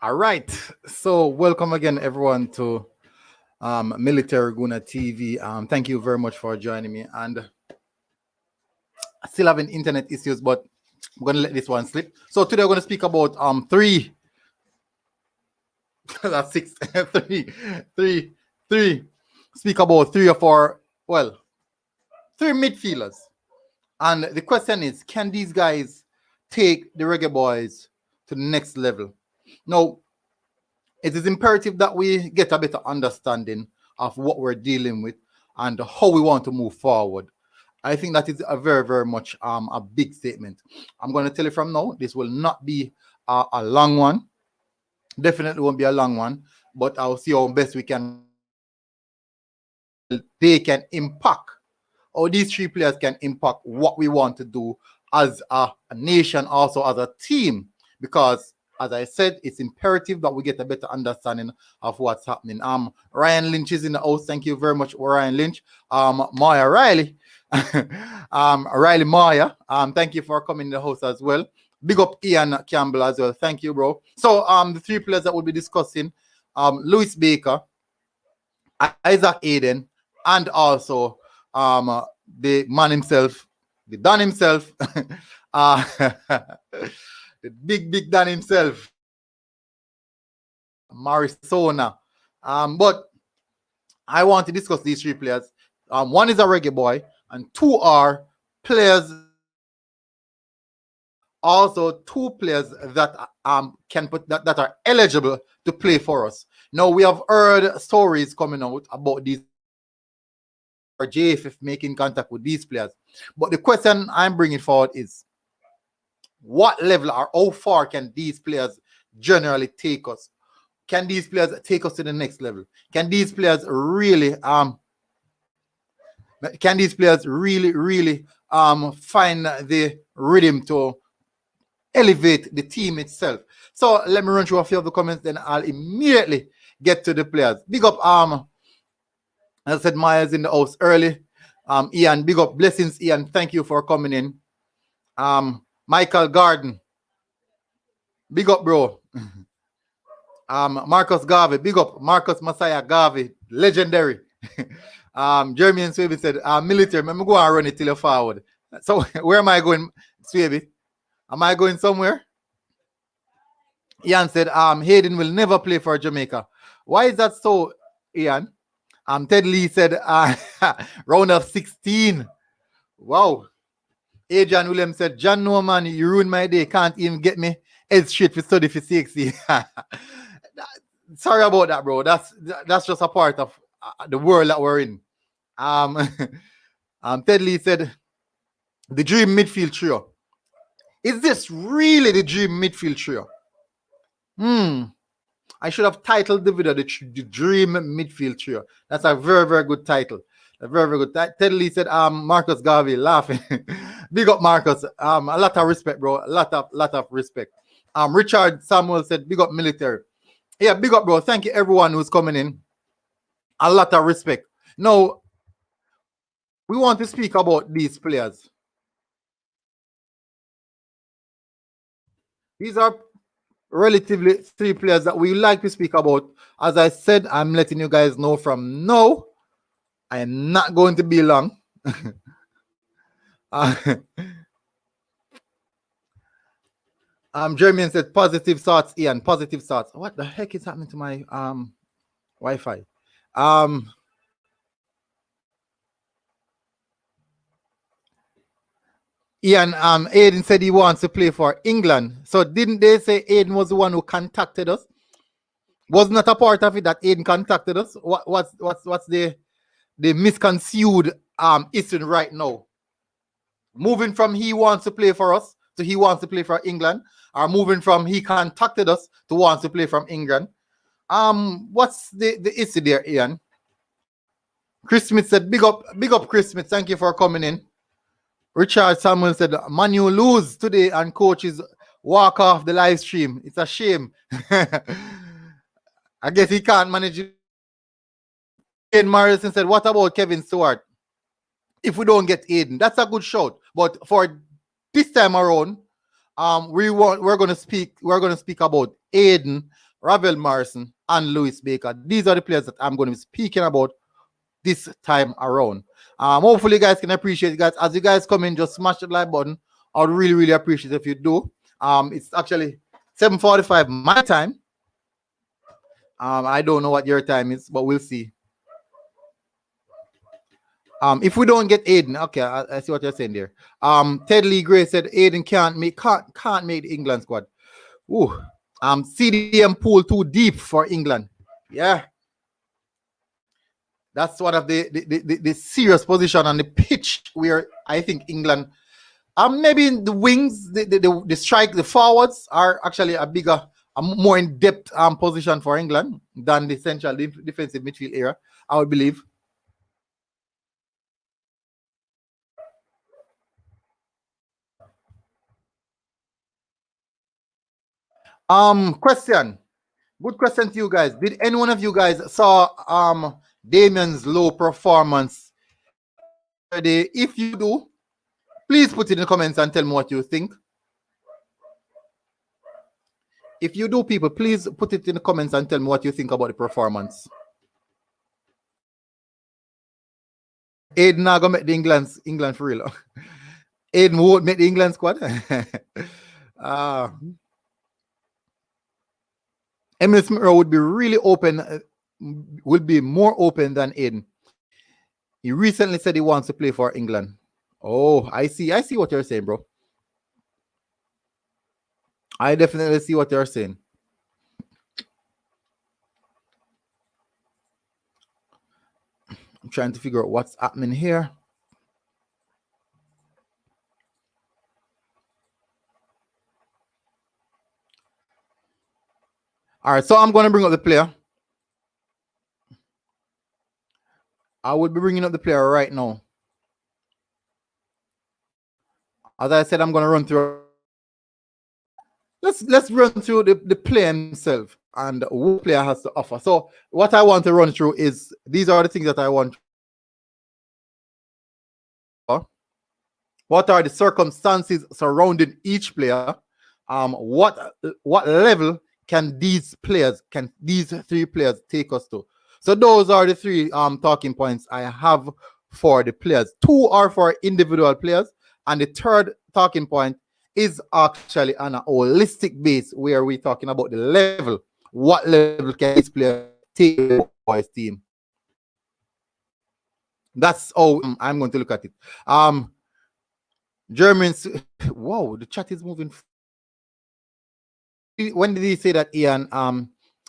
All right. So welcome again, everyone, to Military Guna TV. Thank you very much for joining me. And I still having internet issues, but I'm gonna let this one slip. So today we're gonna speak about three. That's six. three. Speak about three or four. Well, three midfielders. And the question is, can these guys take the Reggae Boys to the next level? Now, it is imperative that we get a better understanding of what we're dealing with and how we want to move forward. I think that is a very, very much a big statement. I'm going to tell you from now, this will not be a long one. Definitely won't be a long one, but I'll see how best we can. They can impact, or these three players can impact what we want to do as a nation, also as a team, because as I said, it's imperative that we get a better understanding of what's happening. Ryan Lynch is in the house. Thank you very much, Ryan Lynch. Maya Riley. Riley Maya. Thank you for coming in the house as well. Big up Ian Campbell as well. Thank you, bro. So the three players that we'll be discussing, Lewis Baker, Isaac Hayden, and also the man himself, the Don himself, the big Dan himself, Morrison. But I want to discuss these three players. One is a reggae boy, and two are players. Also, two players that can put that are eligible to play for us. Now we have heard stories coming out about these or JFF making contact with these players. But the question I'm bringing forward is, what level or how far can these players generally take us? Can these players take us to the next level? Can these players really find the rhythm to elevate the team itself? So let me run through a few of the comments, then I'll immediately get to the players. Big up as I said, Maya's in the house early. Ian, big up, blessings, Ian. Thank you for coming in. Michael Garden, big up, bro. Marcus Garvey, big up. Marcus Messiah Garvey, legendary. Jeremy and Swaby said, military, let me go and run it till you're forward. So where am I going, Swaby? Am I going somewhere? Ian said, Hayden will never play for Jamaica. Why is that so, Ian? Ted Lee said, round of 16. Wow. Adrian Williams said, John Norman, you ruined my day. Can't even get me head straight for study for 60. Sorry about that, bro. That's just a part of the world that we're in. Ted Lee said, the dream midfield trio. Is this really the dream midfield trio? I should have titled the video the Dream Midfield Trio. That's a very, very good title. A very, very good title. Ted Lee said, Marcus Garvey laughing. Big up, Marcus. A lot of respect, bro. A lot of respect. Richard Samuel said, big up, military. Yeah, big up, bro. Thank you, everyone who's coming in. A lot of respect. Now, we want to speak about these players. These are relatively three players that we like to speak about. As I said, I'm letting you guys know from now, I am not going to be long. Jeremy said positive thoughts, Ian. Positive thoughts. What the heck is happening to my Wi-Fi? Ian, Hayden said he wants to play for England. So didn't they say Hayden was the one who contacted us? Was not a part of it that Hayden contacted us? What's the misconceived issue right now? Moving from he wants to play for us to he wants to play for England, or moving from he contacted us to wants to play from England? What's the issue there, Ian? Chris Smith said, big up Chris Smith. Thank you for coming in. Richard Samuel said, Manu lose today and coaches walk off the live stream. It's a shame. I guess he can't manage it. And Morrison said, what about Kevin Stewart? If we don't get Hayden, that's a good shout. But for this time around, we're going to speak about Hayden Ravel, Morrison, and Lewis Baker. These are the players that I'm going to be speaking about this time around. Hopefully you guys can appreciate it, guys. As you guys come in, just smash the like button. I would really, really appreciate it if you do. It's actually 7:45 my time. I don't know what your time is, but we'll see. If we don't get Hayden, okay, I see what you're saying there. Ted Lee Gray said Hayden can't make the England squad. Ooh. CDM pool too deep for England. Yeah. That's one of the serious position on the pitch where I think England, maybe in the wings, the strike, the forwards are actually a more in-depth position for England than the central defensive midfield area, I would believe. Question. Good question to you guys. Did any one of you guys saw Damien's low performance today? If you do, please put it in the comments and tell me what you think. If you do, people, please put it in the comments and tell me what you think about the performance. Hayden not gonna make the England for real. Hayden won't make the England squad. Emil Smith would be really open, would be more open than Hayden. He recently said he wants to play for England. Oh, I see what you're saying, bro. I definitely see what you're saying. I'm trying to figure out what's happening here. All right, so I'm going to bring up the player. I will be bringing up the player right now. As I said, I'm going to run through. Let's run through the player himself and what player has to offer. So what I want to run through is these are the things that I want. What are the circumstances surrounding each player? What level can these three players take us to? So those are the three talking points I have for the players. Two are for individual players, and the third talking point is actually on a holistic base where we're talking about the level. What level can this player take the boys team? That's how I'm going to look at it. Germans, whoa, the chat is moving. When did he say that, Ian?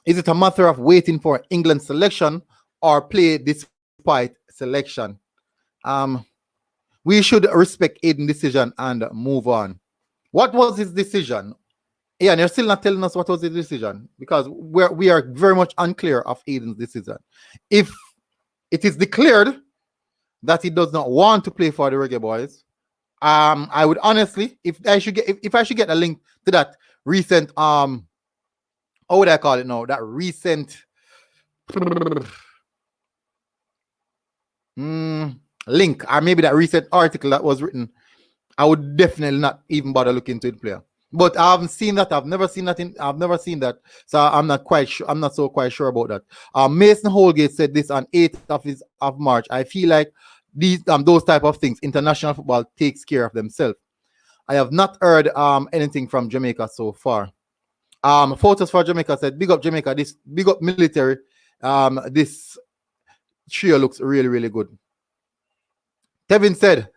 Is it a matter of waiting for England selection or play despite selection? We should respect Hayden's decision and move on. What was his decision? Ian, you're still not telling us what was his decision because we are very much unclear of Hayden's decision. If it is declared that he does not want to play for the Reggae Boyz, I would honestly, if I should get a link to that recent how would I call it now? That recent link, or maybe that recent article that was written, I would definitely not even bother looking into the player. But I haven't seen that. I've never seen that. So I'm not quite sure. I'm not so quite sure about that. Mason Holgate said this on 8th of March. I feel like those type of things, international football takes care of themselves. I have not heard anything from Jamaica so far. Photos for Jamaica said, big up Jamaica, this big up military. This trio looks really, really good. Tevin said,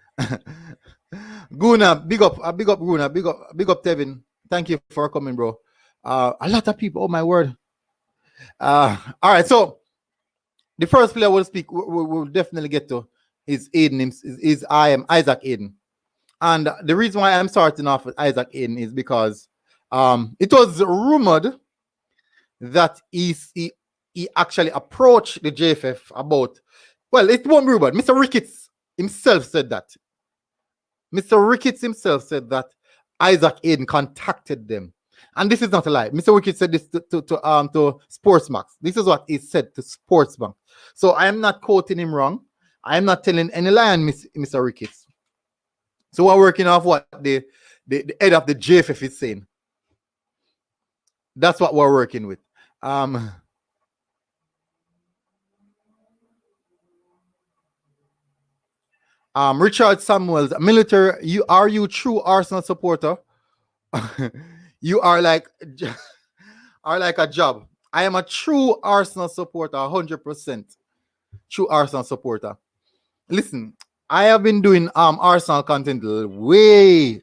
Guna, big up Guna, big up Tevin. Thank you for coming, bro. A lot of people, oh my word. All right, so the first player we'll definitely get to is Hayden, I am Isaac Hayden. And the reason why I'm starting off with Isaac Hayden is because it was rumored that he actually approached the JFF about, well, it won't be rumored. Mr. Ricketts himself said that. Mr. Ricketts himself said that Isaac Hayden contacted them. And this is not a lie. Mr. Ricketts said this to Sportsmax. This is what he said to Sportsmax. So I am not quoting him wrong. I am not telling any lie on Mr. Ricketts. So we're working off what the head of the JFF is saying. That's what we're working with. Um, Richard Samuels, military. Are you true Arsenal supporter? You are like a job. I am a true Arsenal supporter, 100%. True Arsenal supporter. Listen, I have been doing Arsenal content way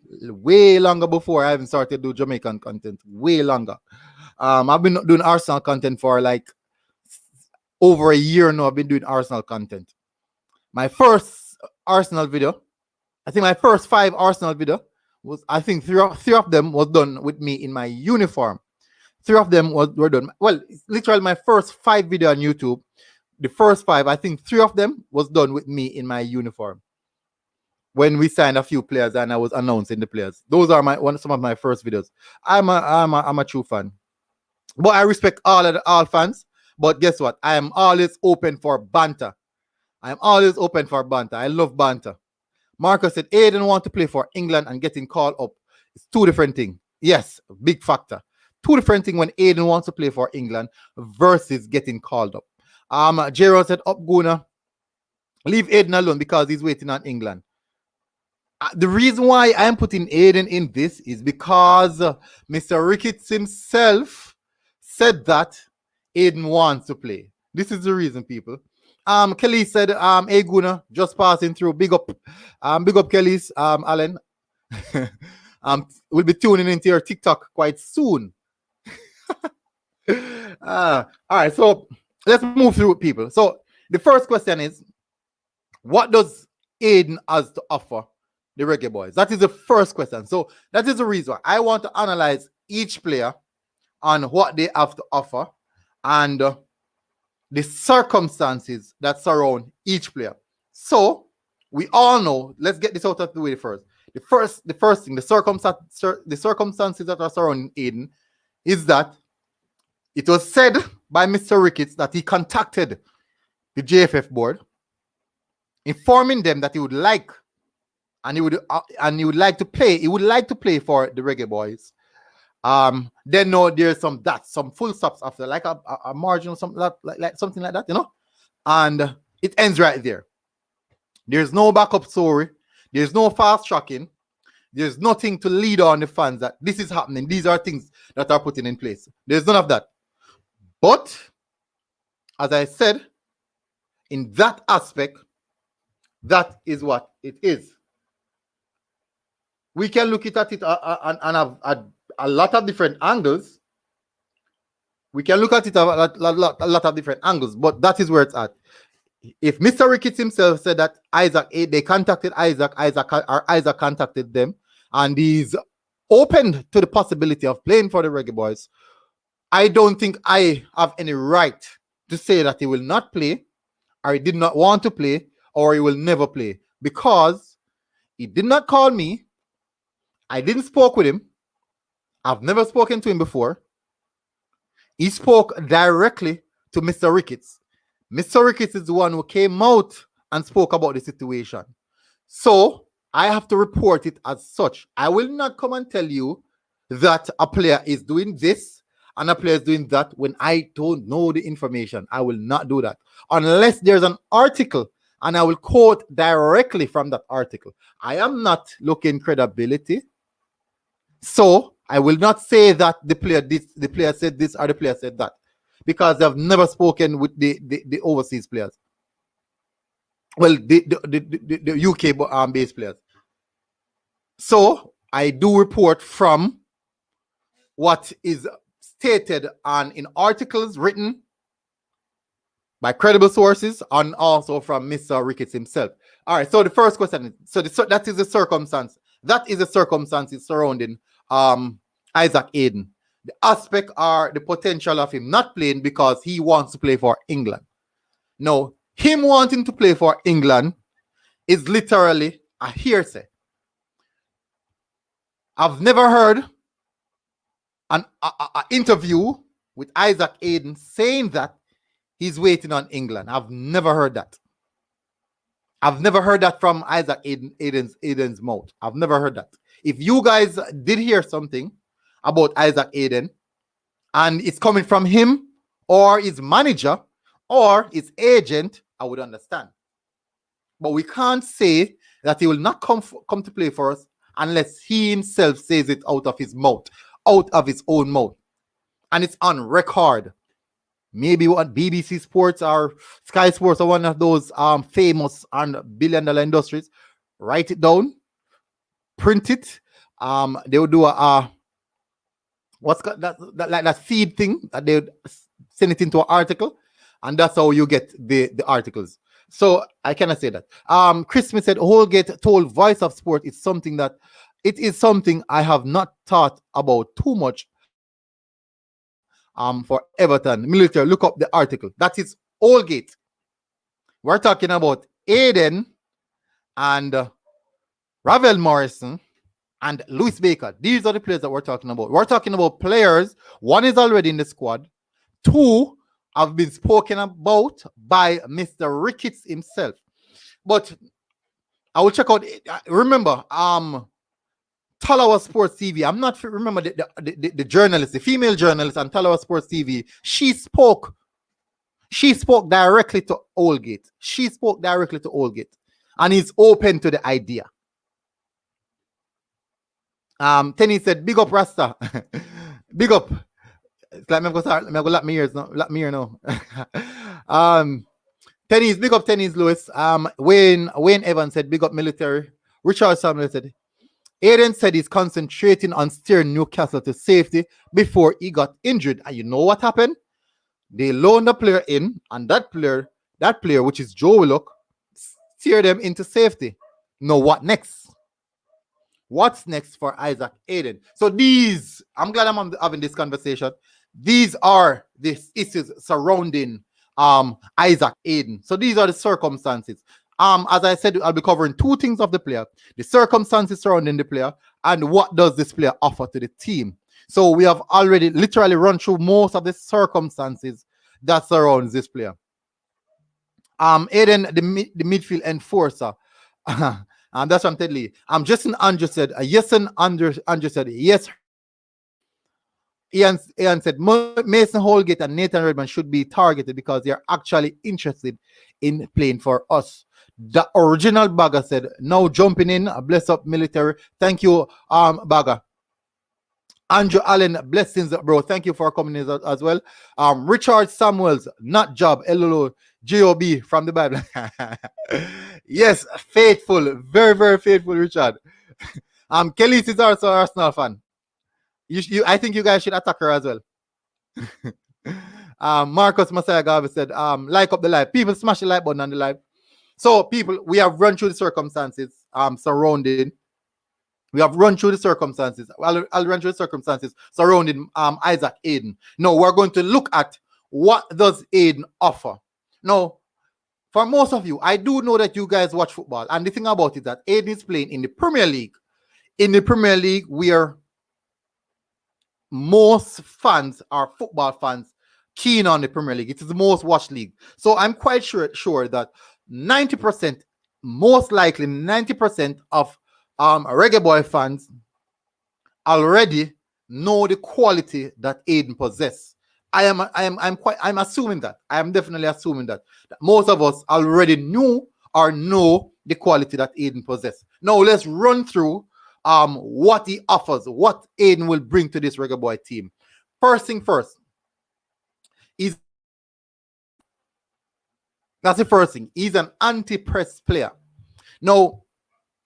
longer before I even started to do Jamaican content. Way longer. I've been doing Arsenal content for like over a year now. I've been doing Arsenal content. My first Arsenal video, I think my first 5 Arsenal video was, I think three of them was done with me in my uniform. 3 of them were done. Well, literally my first 5 video on YouTube. The first 5, I think 3 of them was done with me in my uniform. When we signed a few players and I was announcing the players. Those are some of my first videos. I'm a true fan. But I respect all fans. But guess what? I am always open for banter. I love banter. Marcus said, Hayden want to play for England and getting called up. It's 2 different things. Yes, big factor. 2 different things when Hayden wants to play for England versus getting called up. Gerald said, up Guna, leave Hayden alone because he's waiting on England. The reason why I am putting Hayden in this is because Mr. Ricketts himself said that Hayden wants to play. This is the reason, people. Kelly said, hey Guna, just passing through. Big up Kelly's, Alan. We'll be tuning into your TikTok quite soon. All right, so let's move through, people. So the first question is, what does Hayden has to offer the Reggae Boyz? That is the first question. So that is the reason I want to analyze each player on what they have to offer and the circumstances that surround each player. So we all know, let's get this out of the way first. The first thing, the circumstances that are surrounding Hayden is that it was said by Mr. Ricketts that he contacted the JFF board, informing them that he would like to play. He would like to play for the Reggae Boyz. Then no, there's some full stops after, like a margin or something like something like that, you know. And it ends right there. There's no backup story. There's no fast tracking. There's nothing to lead on the fans that this is happening. These are things that are put in place. There's none of that. But as I said, in that aspect, that is what it is. We can look at it and have a lot of different angles. We can look at it a lot of different angles, but that is where it's at. If Mr. Ricketts himself said that they contacted Isaac contacted them, and he's open to the possibility of playing for the Reggae Boyz, I don't think I have any right to say that he will not play, or he did not want to play, or he will never play, because he did not call me. I didn't spoke with him. I've never spoken to him before. He spoke directly to Mr. Ricketts. Mr. Ricketts is the one who came out and spoke about the situation. So I have to report it as such. I will not come and tell you that a player is doing this and a player is doing that when I don't know the information. I will not do that unless there's an article and I will quote directly from that article. I am not looking credibility. So I will not say that the player said this or the player said that, because I've never spoken with the overseas players. Well, the UK based players. So I do report from what is stated in articles written by credible sources and also from Mr. Ricketts himself. All right, so the first question is, that is the circumstance. That is the circumstances surrounding Isaac Hayden. The aspect are the potential of him not playing because he wants to play for England. Now, him wanting to play for England is literally a hearsay. I've never heard an interview with Isaac Hayden saying that he's waiting on England. I've never heard that. I've never heard that from Isaac Hayden's mouth. I've never heard that. If you guys did hear something about Isaac Hayden and it's coming from him, or his manager, or his agent, I would understand. But we can't say that he will not come to play for us unless he himself says it out of his mouth, out of his own mouth. And it's on record. Maybe what BBC Sports or Sky Sports or one of those famous and billion-dollar industries, write it down, print it. They would do a what's that like that feed thing that they would send it into an article, and that's how you get the articles. So I cannot say that. Chris Smith said Holgate told Voice of Sport it's something that it is something I have not thought about too much. For Everton military, look up the article. That is Holgate. We're talking about Hayden and Ravel Morrison and Lewis Baker. These are the players that we're talking about. We're talking about players. One is already in the squad. Two have been spoken about by Mr. Ricketts himself. But I will check out. Remember, Talawa Sports TV. I'm not remember the journalist, the female journalist on Talawa Sports TV. She spoke directly to Holgate. And he's open to the idea. Tenny said, "Big up Rasta, big up." It's like I'm gonna let me hear now. Tenny's big up Tenny's Lewis. Wayne Evans said, "Big up military." Richard Samuel said, Hayden said he's concentrating on steering Newcastle to safety before he got injured. And you know what happened? They loaned the player in, and that player, which is Joe Willock, steered them into safety. Now what next? What's next for Isaac Hayden? So I'm glad I'm having this conversation. These are the issues surrounding Isaac Hayden. So these are the circumstances. As I said, I'll be covering two things of the player: the circumstances surrounding the player and what does this player offer to the team. So we have already literally run through most of the circumstances that surrounds this player. Hayden, the midfield enforcer. And that's what I'm telling you. Justin Andrew said, yes, and Andrew said, yes. Ian said, Mason Holgate and Nathan Redmond should be targeted because they're actually interested in playing for us. The original Bagger said, now jumping in, bless up military. Thank you, Bagger. Andrew Allen, blessings, bro. Thank you for coming in as well. Richard Samuels, not job, LLO, G-O-B from the Bible. Yes, faithful, very, very faithful, Richard. Kelly is also an Arsenal fan. I think you guys should attack her as well. Marcus Messiah Garvey said, like up the live. People smash the like button on the live. So, people, we have run through the circumstances surrounding. We have run through the circumstances. I'll run through the circumstances surrounding Isaac Hayden. Now, we're going to look at what does Hayden offer. Now, for most of you, I do know that you guys watch football. And the thing about it is that Hayden is playing in the Premier League. In the Premier League, where most fans are football fans keen on the Premier League. It is the most watched league. So I'm quite sure that 90%, most likely 90% of Reggae Boy fans already know the quality that Hayden possesses. I'm assuming that. I am definitely assuming that most of us already knew or know the quality that Hayden possesses. Now let's run through what he offers, what Hayden will bring to this Reggae Boy team. First thing first, that's the first thing. He's an anti-press player. Now,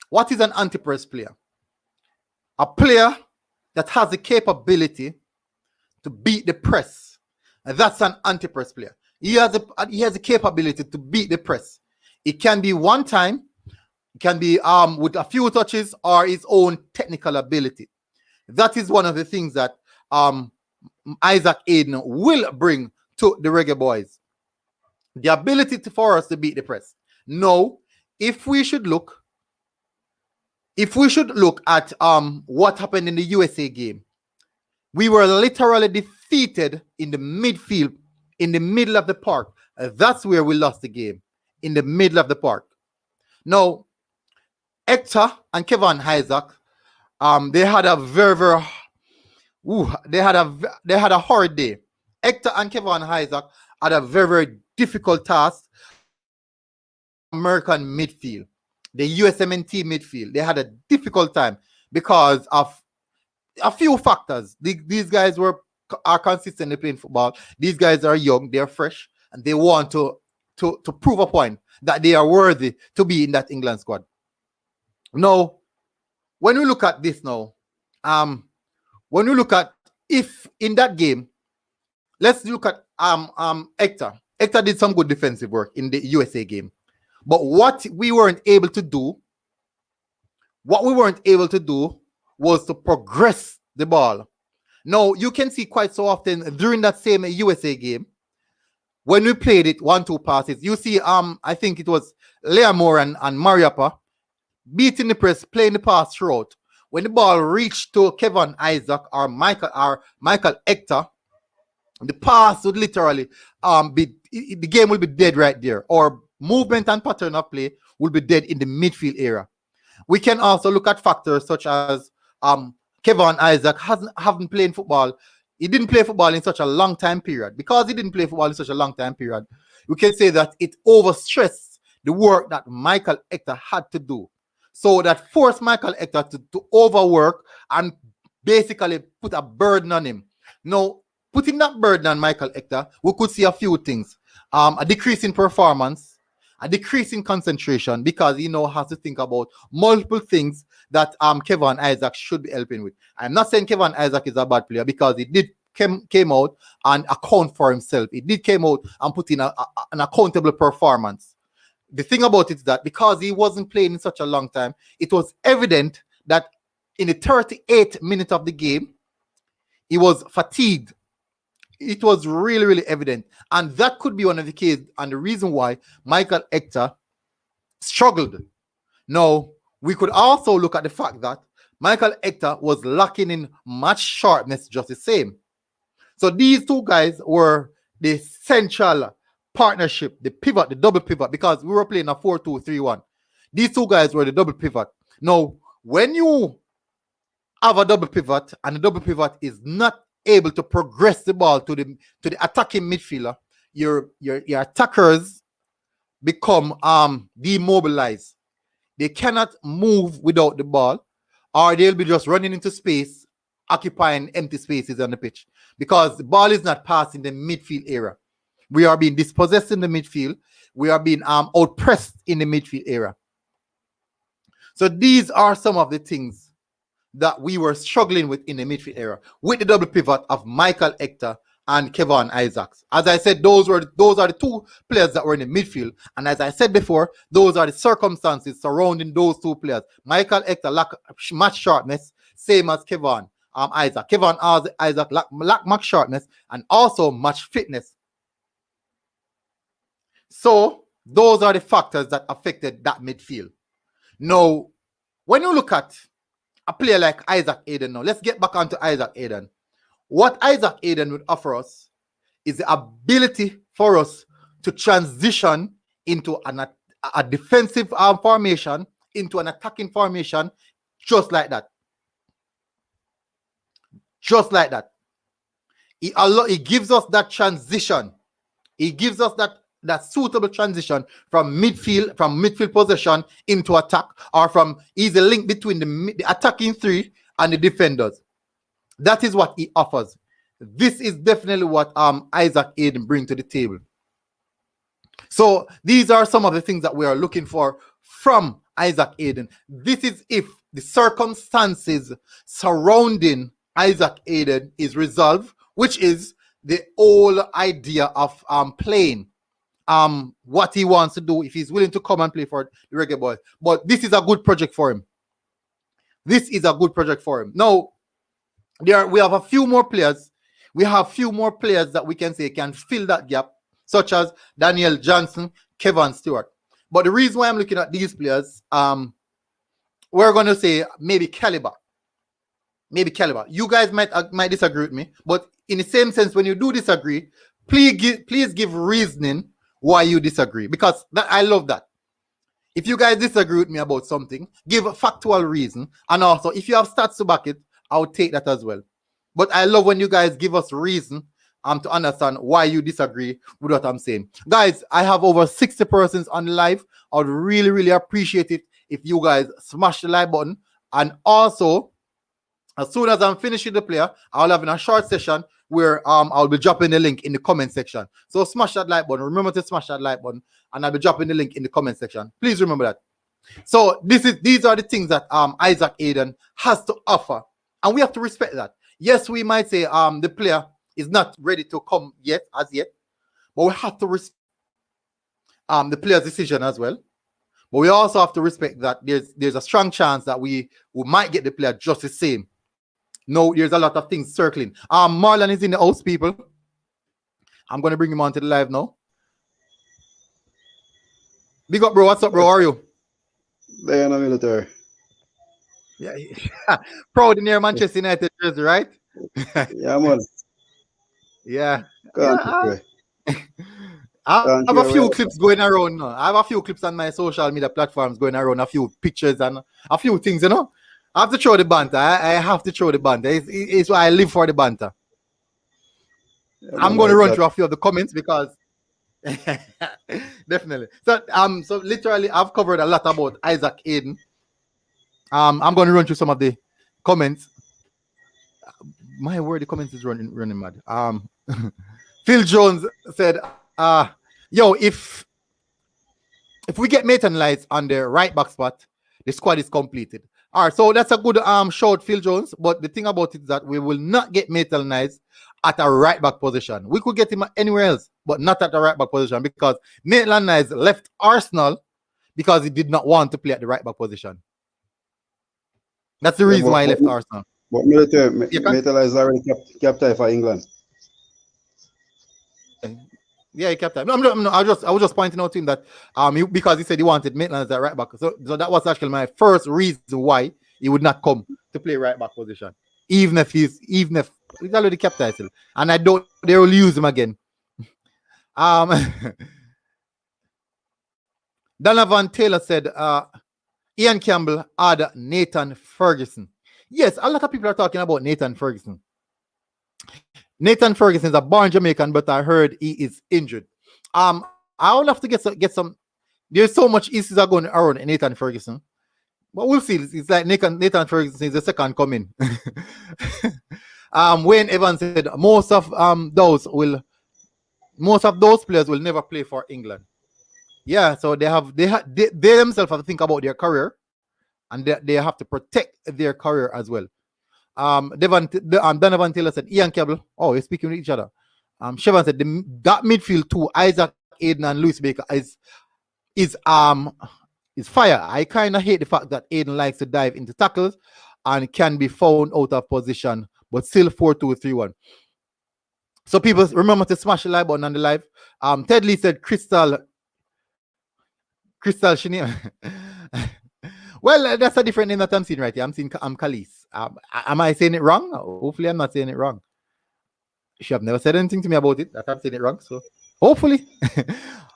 what is an anti-press player? A player that has the capability to beat the press. That's an anti-press player. He has the capability to beat the press. It can be one time, it can be with a few touches or his own technical ability. That is one of the things that Isaac Hayden will bring to the Reggae Boys. The ability for us to beat the press. Now, if we should look at what happened in the USA game, we were literally defeated in the midfield, in the middle of the park. That's where we lost the game, in the middle of the park. Now, Hector and Kevin Isaac, they had a very, very, they had a hard day. Hector and Kevin Isaac had a very, very difficult task. American midfield, the USMNT midfield, they had a difficult time because of a few factors. These guys are consistently playing football. These guys are young, they're fresh, and they want to prove a point that they are worthy to be in that England squad. Now, when we look at this now, when we look at if in that game, let's look at Hector. Hector did some good defensive work in the USA game. But what we weren't able to do was to progress the ball. Now, you can see quite so often during that same USA game, when we played it 1-2 passes, you see, I think it was Leamore and Mariapa beating the press, playing the pass throughout. When the ball reached to Kevin Isaac or Michael Hector, the pass would literally the game will be dead right there, or movement and pattern of play will be dead in the midfield area. We can also look at factors such as Kevin Isaac haven't played football. He didn't play football in such a long time period. Because he didn't play football in such a long time period, we can say that it overstressed the work that Michael Hector had to do. So that forced Michael Hector to overwork and basically put a burden on him. Now, putting that burden on Michael Hector, we could see a few things. A decrease in performance, a decrease in concentration, because he now has to think about multiple things that Kevin Isaac should be helping with. I'm not saying Kevin Isaac is a bad player, because he did came out and account for himself. He did came out and put in an accountable performance. The thing about it is that because he wasn't playing in such a long time, it was evident that in the 38th minute of the game, he was fatigued. It was really, really evident. And that could be one of the cases and the reason why Michael Hector struggled. Now, we could also look at the fact that Michael Hector was lacking in match sharpness just the same. So these two guys were the central partnership, the pivot, the double pivot, because we were playing a 4-2-3-1. These two guys were the double pivot. Now, when you have a double pivot and the double pivot is not able to progress the ball to the attacking midfielder, your attackers become demobilized. They cannot move without the ball, or they'll be just running into space, occupying empty spaces on the pitch, because the ball is not passing the midfield area. We are being dispossessed in the midfield. We are being outpressed in the midfield area. So these are some of the things that we were struggling with in the midfield area, with the double pivot of Michael Hector and Kevin Isaacs. As I said, those are the two players that were in the midfield. And as I said before, those are the circumstances surrounding those two players. Michael Hector lacked match sharpness, same as Kevin Isaac. Kevin Isaac lacked match sharpness and also match fitness. So those are the factors that affected that midfield. Now, when you look at a player like Isaac Hayden now, let's get back onto Isaac Hayden. What Isaac Hayden would offer us is the ability for us to transition into a defensive formation, into an attacking formation, just like that. Just like that. He gives us that transition. He gives us that suitable transition from midfield possession into attack, or from easy link between the attacking three and the defenders. That is what he offers. This is definitely what Isaac Hayden brings to the table. So these are some of the things that we are looking for from Isaac Hayden. This is if the circumstances surrounding Isaac Hayden is resolved, which is the whole idea of playing what he wants to do, if he's willing to come and play for the Reggae Boyz. But this is a good project for him. This is a good project for him. Now, we have a few more players. We have few more players that we can say can fill that gap, such as Daniel Johnson, Kevin Stewart. But the reason why I'm looking at these players, we're going to say maybe caliber. Maybe caliber. You guys might disagree with me, but in the same sense, when you do disagree, please give reasoning why you disagree, because I love that. If you guys disagree with me about something, give a factual reason, and also if you have stats to back it, I'll take that as well. But I love when you guys give us reason to understand why you disagree with what I'm saying. Guys, I have over 60 persons on live. I would really, really appreciate it if you guys smash the like button. And also, as soon as I'm finished with the player, I'll have a short session where I'll be dropping the link in the comment section. So smash that like button. Remember to smash that like button, and I'll be dropping the link in the comment section. Please remember that. So these are the things that Isaac Hayden has to offer, and we have to respect that. Yes, we might say the player is not ready to come yet, but we have to respect the player's decision as well. But we also have to respect that there's a strong chance that we might get the player just the same. No, there's a lot of things circling. Marlon is in the house, people. I'm gonna bring him onto the live now. Big up, bro. What's up, bro? How are you? They are military. Yeah, proud in your Manchester United jersey, right? Yeah, man. Yeah. I I have a few clips going around now. I have a few clips on my social media platforms going around, a few pictures and a few things, you know. I have to throw the banter. I have to throw the banter. It's why I live for the banter. Yeah, I'm going to run through a few of the comments because definitely. So literally I've covered a lot about Isaac Hayden. I'm going to run through some of the comments. My word, the comments is running mad. Phil Jones said, yo, if we get Maitland Lights on the right back spot, the squad is completed. All right, so that's a good shout, Phil Jones. But the thing about it is that we will not get Maitland Lights at a right back position. We could get him anywhere else, but not at the right back position because Maitland Niles left Arsenal because he did not want to play at the right back position. That's the reason why he left Arsenal. But Maitland Niles is already captain for England. Yeah, he captain. I was just pointing out to him that because he said he wanted Maitland at right back. So that was actually my first reason why he would not come to play right back position. Even if he's already captain, and I don't they will use him again. Donovan Taylor said Ian Campbell had Nathan Ferguson. Yes, a lot of people are talking about Nathan Ferguson. Nathan Ferguson is a born Jamaican, but I heard he is injured. I would have to get some. There's so much issues are going around Nathan Ferguson. But we'll see. It's like Nathan Ferguson is the second coming. Wayne Evans said most of those players will never play for England. Yeah, so they themselves have to think about their career, and they have to protect their career as well. Donovan Taylor said Ian Campbell. Oh, we're speaking with each other. Shevan said that midfield too, Isaac Hayden and Lewis Baker is fire. I kind of hate the fact that Hayden likes to dive into tackles and can be found out of position, but still 4-2-3-1. So people remember to smash the like button on the live. Ted Lee said Crystal Shania. Well, that's a different name that I'm seeing right here. I'm seeing Khalees. Am I saying it wrong? Hopefully I'm not saying it wrong. She have never said anything to me about it that I'm saying it wrong. So hopefully.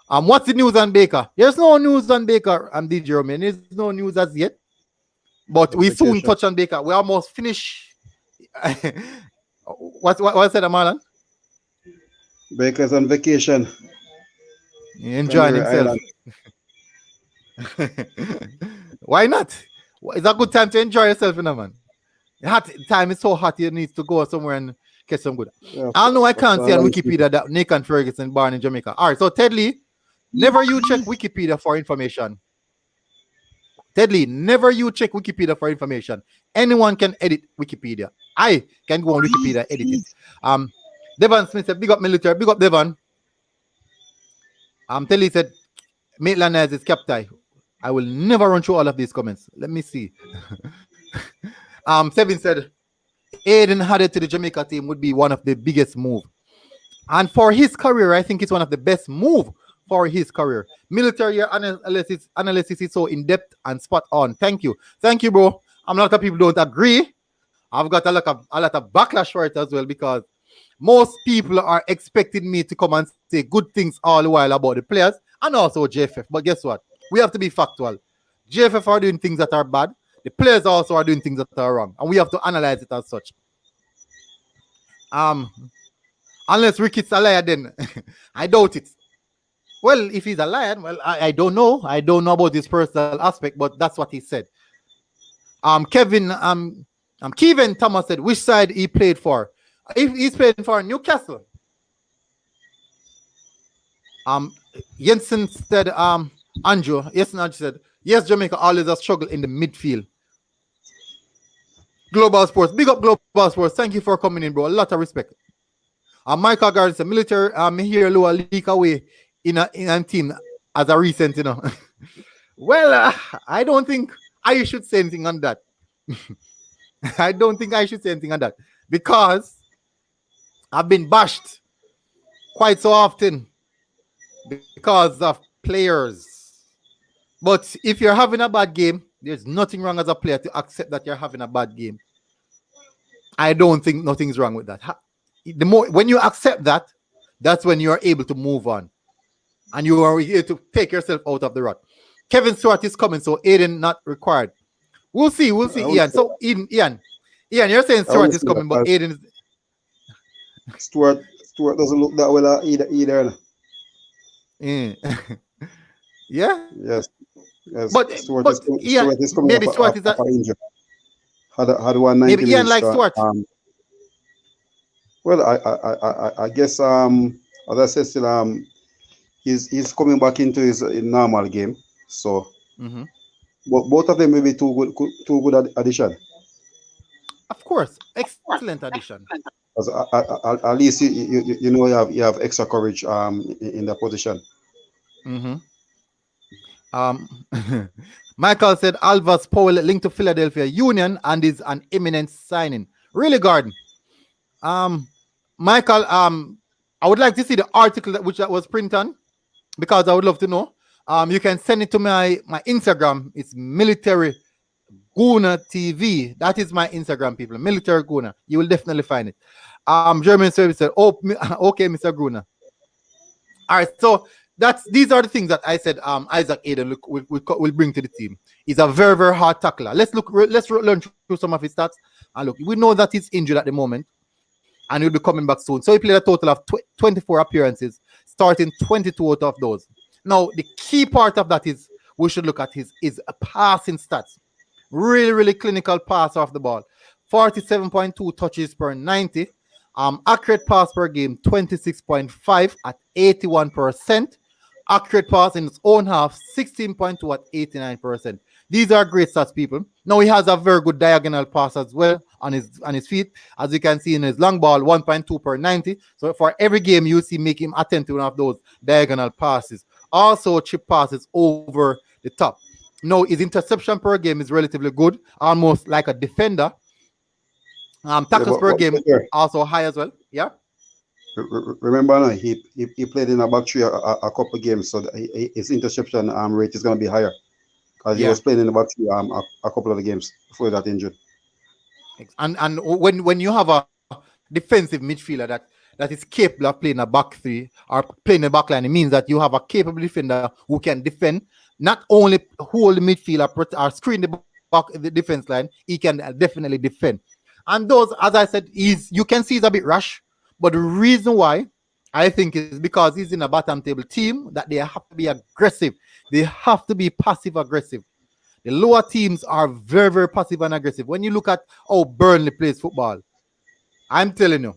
What's the news on Baker? There's no news on Baker. I'm DJ Roman. There's no news as yet. But we soon touch on Baker. We almost finish. What said Marlon? Baker's on vacation. Enjoying himself. Why not? It's a good time to enjoy yourself, you know, man. Time is so hot, you need to go somewhere and get some good. Yeah, I know I can't see on Wikipedia that Nathan Ferguson born in Jamaica. All right, so Ted Lee, never you check Wikipedia for information. Ted Lee, never you check Wikipedia for information. Anyone can edit Wikipedia. I can go on Wikipedia, edit it. Devon Smith said, big up military, big up Devon. Ted Lee said, Maitland Niles is captain. I will never run through all of these comments. Let me see. Sevin said, Hayden added to the Jamaica team would be one of the biggest moves. And for his career, I think it's one of the best moves for his career. Military analysis is so in-depth and spot on. Thank you. Thank you, bro. A lot of people don't agree. I've got a lot of backlash for it as well because most people are expecting me to come and say good things all the while about the players and also JFF. But guess what? We have to be factual. JFF are doing things that are bad. The players also are doing things that are wrong. And we have to analyze it as such. Unless Ricky's a liar, then I doubt it. Well, if he's a liar, well, I don't know. I don't know about his personal aspect, but that's what he said. Kevin Thomas said which side he played for. If he's playing for Newcastle. Jensen said, Andrew said, yes, Jamaica always a struggle in the midfield. Global Sports, big up Global Sports. Thank you for coming in, bro. A lot of respect. Michael Garden said, military, here Loa leak away in a team as a recent, you know. Well, I don't think I should say anything on that. I don't think I should say anything on that because I've been bashed quite so often because of players. But if you're having a bad game, there's nothing wrong as a player to accept that you're having a bad game. I don't think nothing's wrong with that. When you accept that, that's when you are able to move on. And you are able to take yourself out of the rut. Kevin Stewart is coming, so Hayden not required. We'll see, Ian. So Ian, you're saying Stewart is coming, but Hayden is... Stewart doesn't look that well either. Yeah. Yes. But Stewart is coming. Maybe Stewart is injured. Had 190 maybe Ian likes Stewart. Well, I guess as I said, still he's coming back into his normal game. So, but both of them may be two good addition. Of course, excellent addition. At least you know you have extra courage in that position. Michael said Alvas Powell linked to Philadelphia Union and is an imminent signing. Really, Gordon. Michael, I would like to see the article that was printed on because I would love to know. You can send it to my Instagram. It's Military Guna TV. That is my Instagram, people. Military Guna. You will definitely find it. German service said, "Oh, okay, Mr. Guna." All right, so these are the things that I said. Isaac Hayden will bring to the team. He's a very, very hard tackler. Let's learn through some of his stats. And look, we know that he's injured at the moment, and he'll be coming back soon. So he played a total of 24 appearances, starting 22 out of those. Now, the key part of that is we should look at his passing stats. Really, really clinical pass off the ball. 47.2 touches per 90. Accurate pass per game, 26.5 at 81%. Accurate pass in his own half, 16.2 at 89%. These are great stats, people. Now he has a very good diagonal pass as well on his feet. As you can see in his long ball, 1.2 per 90. So for every game, you see make him attempt to one of those diagonal passes. Also, chip passes over the top. Now, his interception per game is relatively good, almost like a defender. Tackles per game also high as well. Yeah. Remember, no, he played in a back three a couple of games, so his interception rate is going to be higher because he was playing in the back three a couple of the games before he got injured. And when you have a defensive midfielder that is capable of playing a back three or playing a back line, it means that you have a capable defender who can defend, not only hold the midfield or screen the defense line, he can definitely defend. And those, as I said, you can see he's a bit rash, but the reason why I think is because he's in a bottom table team that they have to be aggressive. They have to be passive aggressive. The lower teams are very, very passive and aggressive. When you look at how Burnley plays football, I'm telling you,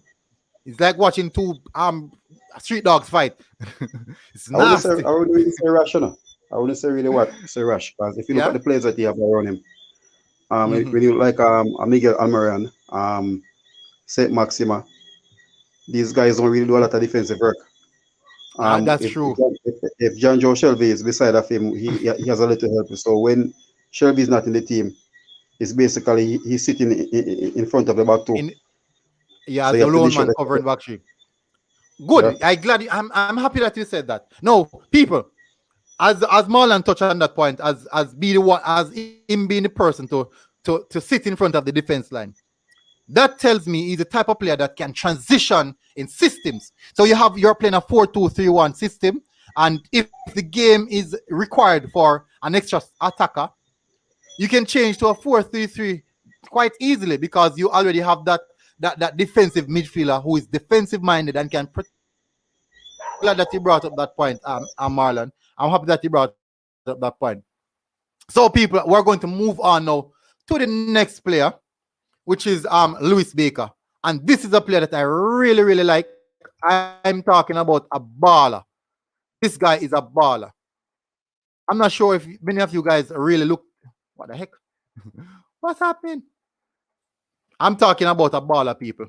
it's like watching two street dogs fight. It's nasty. I wouldn't really say rash, no. I wouldn't say really say rash, because if you look at the players that you have around him, when you like Miguel Almiron, Saint Maxima, these guys don't really do a lot of defensive work. That's true. If John Joe Shelby is beside of him, he has a little help. So when Shelby is not in the team, it's basically he's sitting in front of the back two. So the lone man covering back three. Good. Yeah. I'm happy that you said that. No, people, as Marlon touched on that point, as him being the person to sit in front of the defense line. That tells me he's the type of player that can transition in systems. So you're playing a 4-2-3-1 system, and if the game is required for an extra attacker, you can change to a 4-3-3 quite easily because you already have that that defensive midfielder who is defensive minded and can protect. Glad that you brought up that point, Marlon. I'm happy that you brought up that point. So, people, we're going to move on now to the next player, which is Lewis Baker. And this is a player that I really, really like. I'm talking about a baller. This guy is a baller. I'm not sure if many of you guys really look. What the heck? What's happening? I'm talking about a baller, people.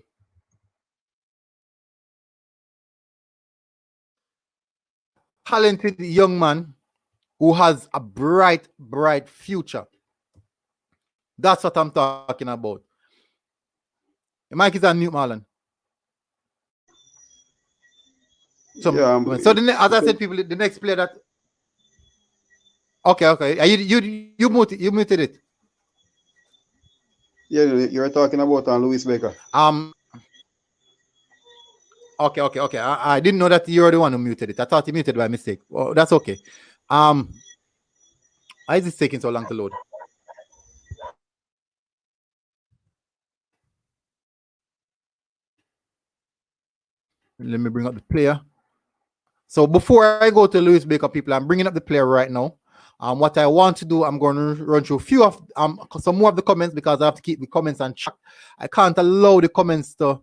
Talented young man who has a bright, bright future. That's what I'm talking about. The mic is on mute, Marlon. So, as I said, people, the next player that. Okay. You muted it. Yeah, you're talking about Lewis Baker. Okay. I didn't know that you were the one who muted it. I thought you muted by mistake. Oh, that's okay. Why is it taking so long to load? Let me bring up the player. So before I go to Lewis Baker, people, I'm bringing up the player right now. What I want to do, I'm going to run through a few of some more of the comments because I have to keep the comments on track. I can't allow the comments to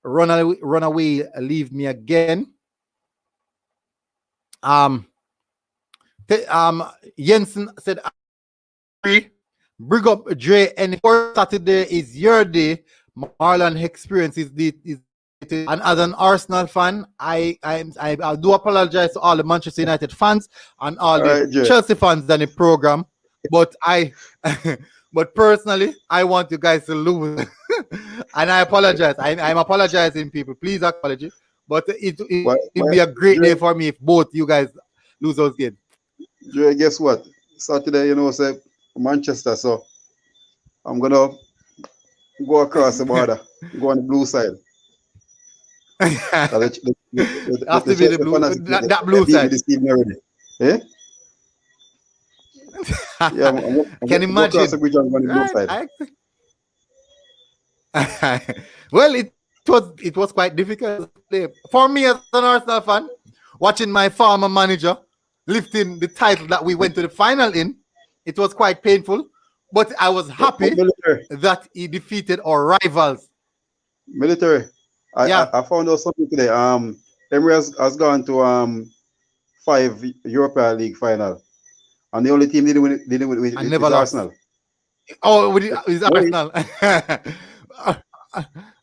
run away, leave me again. Jensen said, bring up Dre, and for Saturday is your day. Marlon experience is and as an Arsenal fan, I do apologize to all the Manchester United fans and all the Chelsea fans in the program, but but personally, I want you guys to lose, and I apologize. I'm apologizing, people. Please acknowledge it. But it will be a great day for me if both you guys lose those games. Dre, guess what? Saturday, say Manchester, so I'm gonna go across the border, go on the blue side. Have to be the blue, that blue side. Eh? Yeah, I'm can imagine. Across the bridge and go on the blue side. Well, it was quite difficult for me as an Arsenal fan, watching my former manager lifting the title that we went to the final in. It was quite painful, but I was happy that he defeated our rivals. Military. I found out something today. Emery has gone to 5 Europa League final, and the only team didn't win is Arsenal. Oh, it's Arsenal.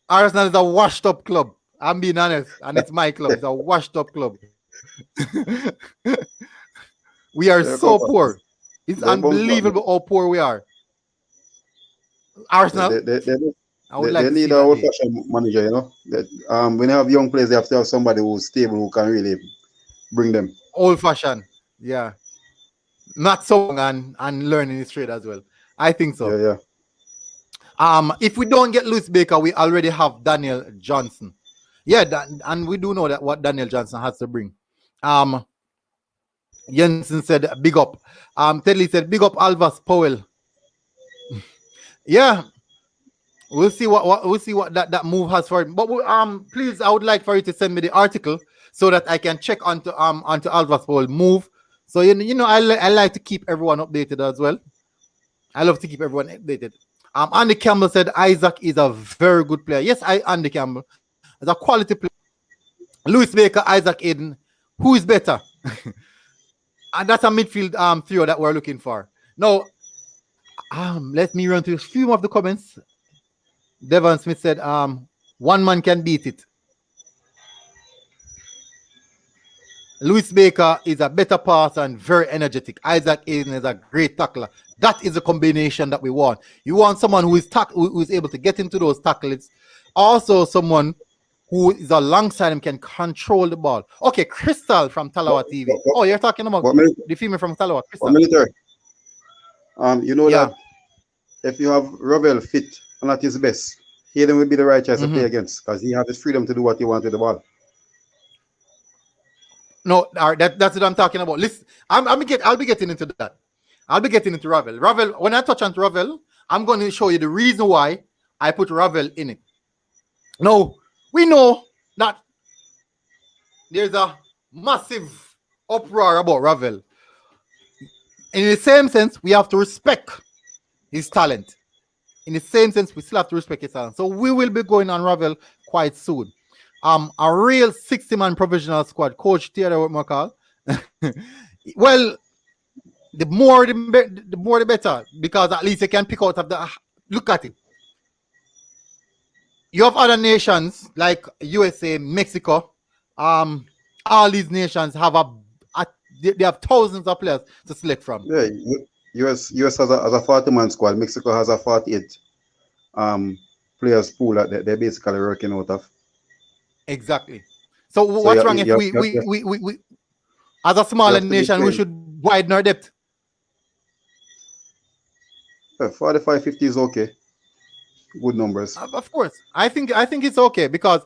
Arsenal is a washed-up club. I'm being honest, and it's my club. It's a washed-up club. We are so poor. It's unbelievable how poor we are. Arsenal. They need an old-fashioned manager, when they have young players, they have to have somebody who's stable, who can really bring them. Old-fashioned, yeah. Not so long and learning his trade as well. I think so. Yeah. If we don't get Lewis Baker, we already have Daniel Johnson. Yeah, and we do know that what Daniel Johnson has to bring. Jensen said, big up. Tedley said, big up Alvas Powell. Yeah. We'll see what that move has for him. But please, I would like for you to send me the article so that I can check onto Alvas Powell move. So I like to keep everyone updated as well. I love to keep everyone updated. Andy Campbell said Isaac is a very good player. Yes, Andy Campbell is a quality player. Lewis Baker, Isaac Hayden, who is better? And that's a midfield trio that we're looking for. Now, let me run through a few of the comments. Devon Smith said, one man can beat it. Lewis Baker is a better passer and very energetic. Isaac Hayden is a great tackler. That is a combination that we want. You want someone who is able to get into those tackles. Also, someone who is alongside him can control the ball. Okay, Crystal from Talawa TV. Oh, you're talking about the female from Talawa, Crystal. Military. That if you have Ravel fit and at his best, Hayden will be the right choice to play against because he has his freedom to do what he wants with the ball. No, that's what I'm talking about. Listen, I'll be getting into that. I'll be getting into Ravel. When I touch on Ravel, I'm going to show you the reason why I put Ravel in it. Now, we know that there's a massive uproar about Ravel. In the same sense, we have to respect his talent. In the same sense, we still have to respect his talent. So we will be going on Ravel quite soon. A real 60-man provisional squad, Coach Theodore McCall. Well, the more the better, because at least you can pick out of the look at it. You have other nations like USA, Mexico. All these nations have they have thousands of players to select from. Yeah, US has a 40-man squad. Mexico has a 48 players pool that they're basically working out of. Exactly. So what's wrong if we as a smaller nation we should widen our depth? 45-50 is okay. Good numbers. Of course. I think it's okay because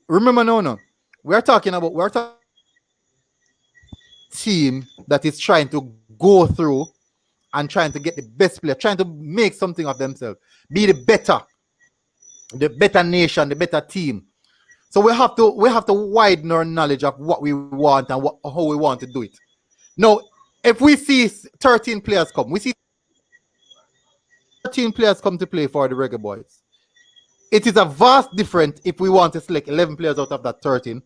remember no. We're talking team that is trying to go through and trying to get the best player, trying to make something of themselves, be the better nation, the better team. So we have to widen our knowledge of what we want and how we want to do it. Now, if we see 13 players come, we see 13 players come to play for the Reggae Boyz. It is a vast difference if we want to select 11 players out of that 13,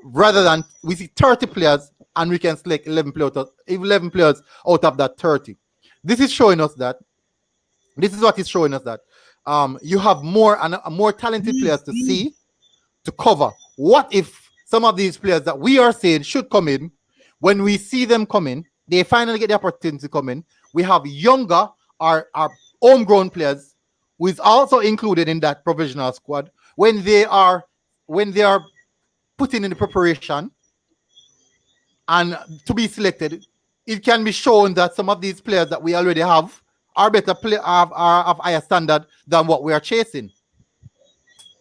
rather than we see 30 players and we can select 11 players out of that 30. This is showing us that. This is what is showing us that you have more talented players to see, to cover. What if some of these players that we are saying should come in, when we see them come in, they finally get the opportunity to come in? We have younger, our homegrown players, who is also included in that provisional squad. When they are put in the preparation and to be selected, it can be shown that some of these players that we already have are better are of higher standard than what we are chasing.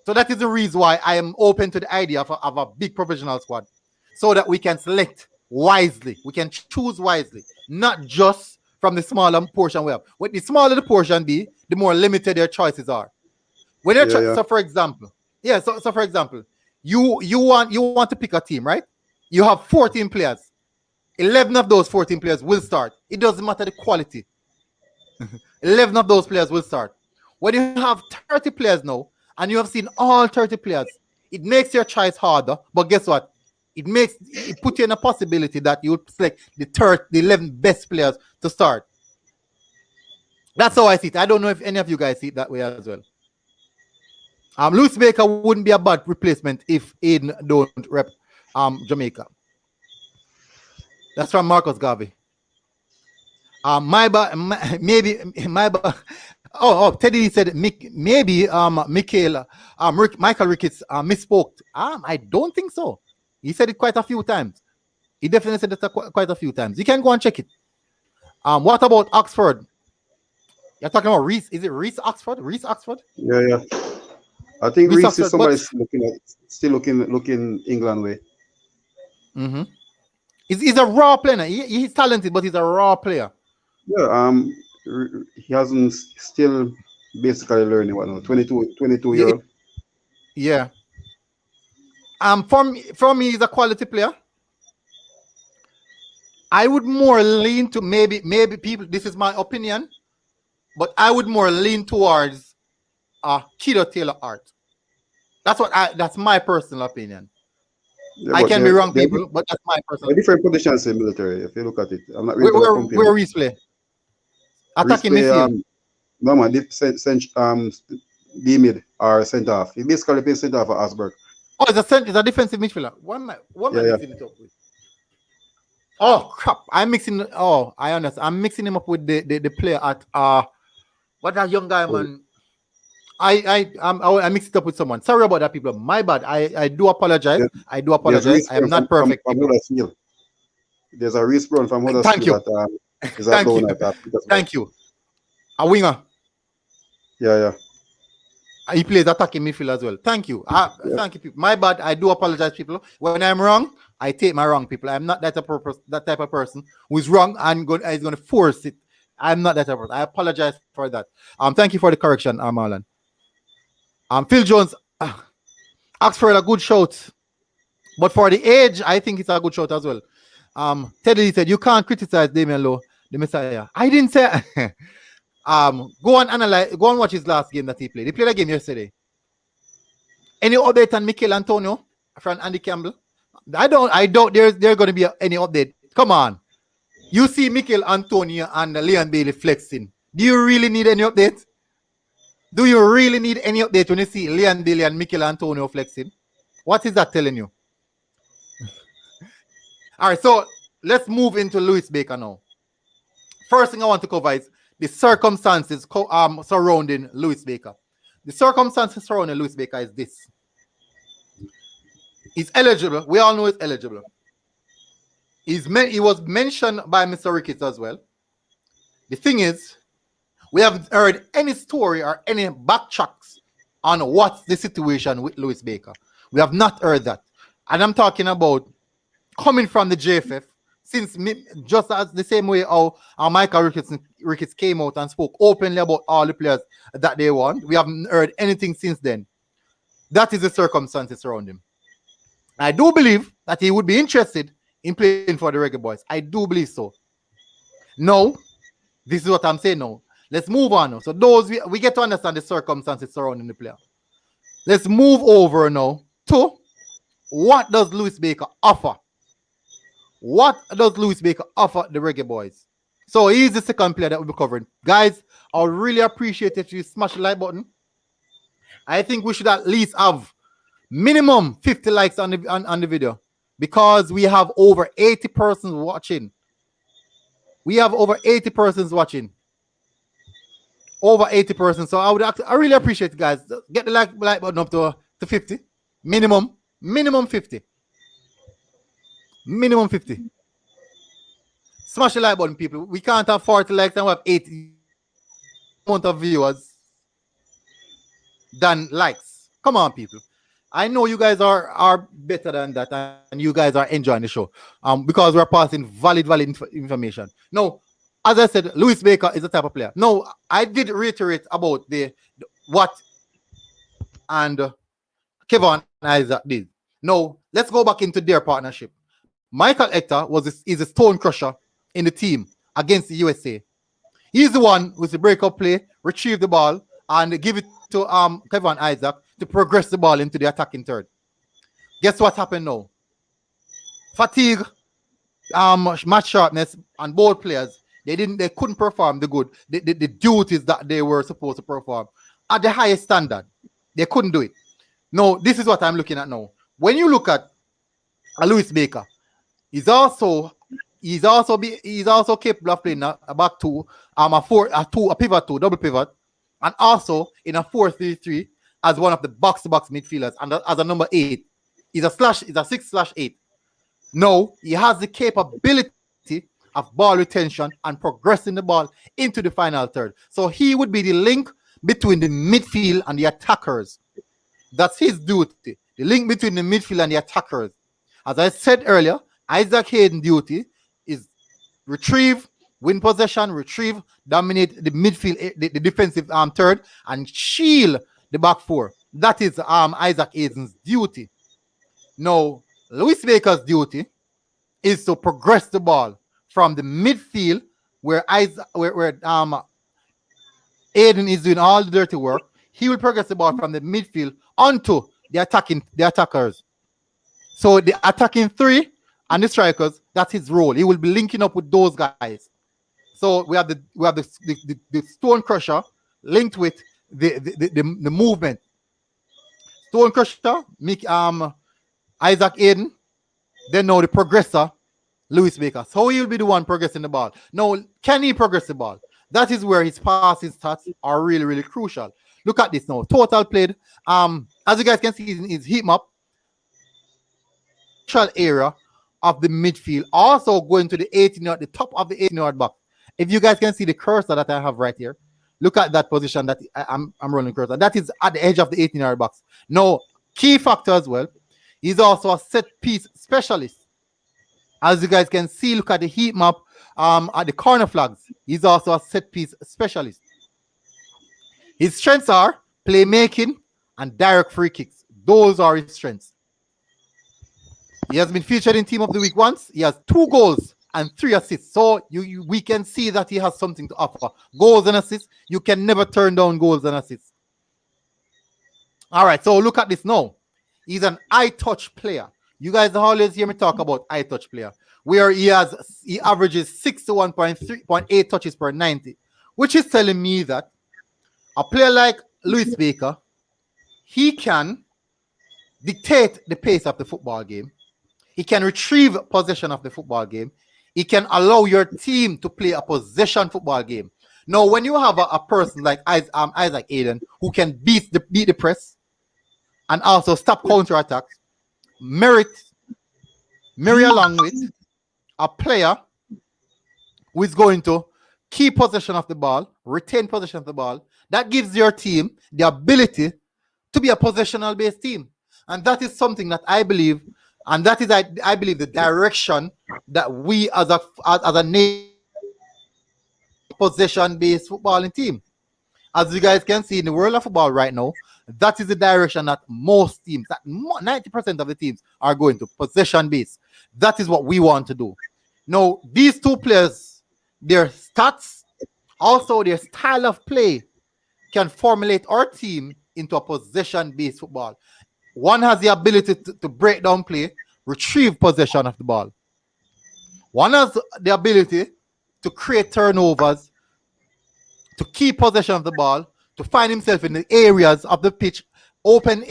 So that is the reason why I am open to the idea of a big provisional squad, so that we can select wisely, we can choose wisely, not just from the smaller portion we have. When the smaller the portion be, the more limited their choices are. When you're so for example, you want to pick a team, right? You have 14 players. 11 of those 14 players will start. It doesn't matter the quality. 11 of those players will start. When you have 30 players now, and you have seen all 30 players, it makes your choice harder. But guess what? It puts you in a possibility that you would select the 11 best players to start. That's how I see it. I don't know if any of you guys see it that way as well. Louis Baker wouldn't be a bad replacement if Hayden don't rep Jamaica. That's from Marcus Garvey. Teddy said maybe Michael Ricketts misspoke. I don't think so. He said it quite a few times. He definitely said it quite a few times. You can go and check it. What about Oxford? You're talking about Reese. Is it Reese Oxford? Reese Oxford? Yeah. I think Reese is somebody still looking England way. Mm-hmm. He's a raw player. He's talented, but he's a raw player. Yeah. He hasn't still basically learning what now. 22 year old. Yeah. For me, he's a quality player. I would more lean to maybe people. This is my opinion, but I would more lean towards Kido Taylor Art. That's my personal opinion. Yeah, I can be wrong, people, but that's my personal. Different positions in military. If you look at it, I'm not really where Reese play. Attacking midfield. No man, D mid or centre half. He basically plays centre half for Asberg. Oh, it's a defensive midfielder. One man mixing it up with. Oh crap! I'm mixing. Oh, I understand. I'm mixing him up with the player at what that young guy man. I mixed it up with someone. Sorry about that, people. My bad. I do apologize. Yeah. I do apologize. I am not perfect. There's a Reese Brown from Huddersfield. Thank you. Thank you. A winger. Yeah. He plays attacking midfield as well. Thank you. Thank you, people. My bad. I do apologize, people. When I'm wrong, I take my wrong, people. I'm not that type of person who is wrong and is going to force it. I'm not that type of person. I apologize for that. Thank you for the correction, Marlon. Phil Jones. Oxford a good shout. But for the age, I think it's a good shout as well. Teddy said, you can't criticize Damian Lowe, the Messiah. I didn't say go and analyze, go and watch his last game that he played. He played a game yesterday. Any update on Mikel Antonio from Andy Campbell? I doubt there's going to be any update. Come on. You see Mikel Antonio and Leon Bailey flexing. Do you really need any update? Do you really need any update when you see Leon Bailey and Mikel Antonio flexing? What is that telling you? All right, so let's move into Lewis Baker now. First thing I want to cover is the circumstances surrounding Lewis Baker. The circumstances surrounding Lewis Baker is this. He's eligible. We all know he's eligible. He was mentioned by Mr. Ricketts as well. The thing is, we haven't heard any story or any backtracks on what's the situation with Lewis Baker. We have not heard that. And I'm talking about coming from the JFF, since just as the same way how Michael Ricketts came out and spoke openly about all the players that they want. We haven't heard anything since then. That is the circumstances around him. I do believe that he would be interested in playing for the Reggae Boyz. I do believe so. No, this is what I'm saying now. Let's move on now. So those we get to understand the circumstances surrounding the player. Let's move over now to what does Lewis Baker offer? What does Lewis Baker offer the Reggae Boyz? So he's the second player that we'll be covering. Guys, I would really appreciate if you smash the like button. I think we should at least have minimum 50 likes on the video, because we have over 80 persons watching. We have over 80 persons watching. Over 80 persons. So I really appreciate it, guys. Get the like button up to 50. Minimum 50. Minimum 50. Smash the like button, people. We can't have 40 likes and we have 80 amount of viewers than likes. Come on, people. I know you guys are better than that, and you guys are enjoying the show because we're passing valid information. No, as I said, Lewis Baker is the type of player. No, I did reiterate about the what and Kevin Isaac did. No, let's go back into their partnership. Michael Hector is a stone crusher in the team against the USA. He's the one with the breakup play, retrieve the ball, and give it to Kevin Isaac to progress the ball into the attacking third. Guess what happened now? Fatigue, match sharpness, and both players, they couldn't perform the duties that they were supposed to perform at the highest standard. They couldn't do it. No, this is what I'm looking at now. When you look at Lewis Baker, he's also capable of playing a back two, a pivot two, double pivot, and also in a 4-3-3 as one of the box-to-box midfielders and as a number 8. He's a 6/8. No, he has the capability of ball retention and progressing the ball into the final third. So he would be the link between the midfield and the attackers. That's his duty. The link between the midfield and the attackers. As I said earlier, Isaac Hayden's duty is retrieve, win possession, retrieve, dominate the midfield, the defensive third, and shield the back four. That is Isaac Hayden's duty. Now, Lewis Baker's duty is to progress the ball from the midfield where Hayden is doing all the dirty work. He will progress the ball from the midfield onto the attackers. So the attacking three and the strikers, that's his role. He will be linking up with those guys. So we have the stone crusher linked with the movement. Stone crusher, Isaac Hayden, then now the progressor, Lewis Baker. So he will be the one progressing the ball. Now, can he progress the ball? That is where his passing stats are really, really crucial. Look at this now. Total played. As you guys can see, his heat map area of the midfield, also going to the 18-yard, the top of the 18-yard box. If you guys can see the cursor that I have right here, look at that position that I'm running cursor. That is at the edge of the 18-yard box. Now, key factor as well, he's also a set piece specialist. As you guys can see, look at the heat map at the corner flags. He's also a set piece specialist. His strengths are playmaking and direct free kicks. Those are his strengths. He has been featured in Team of the Week once. He has 2 goals and 3 assists. So we can see that he has something to offer. Goals and assists. You can never turn down goals and assists. All right, so look at this now. He's an eye-touch player. You guys always hear me talk about eye-touch player, where he averages 61.8 touches per 90, which is telling me that a player like Lewis Baker, he can dictate the pace of the football game. He can retrieve possession of the football game. He can allow your team to play a possession football game. Now, when you have a person like Isaac Hayden, who can beat the press and also stop counter-attacks, marry along with a player who is going to keep possession of the ball, retain possession of the ball, that gives your team the ability to be a possessional-based team. And that is something that I believe, and that is, I believe, the direction that we as a nation possession-based footballing team. As you guys can see in the world of football right now, that is the direction that most teams, that 90% of the teams are going to, possession-based. That is what we want to do. Now, these 2 players, their stats, also their style of play, can formulate our team into a possession-based football. One has the ability to break down play, retrieve possession of the ball. One has the ability to create turnovers, to keep possession of the ball, to find himself in the areas of the pitch, open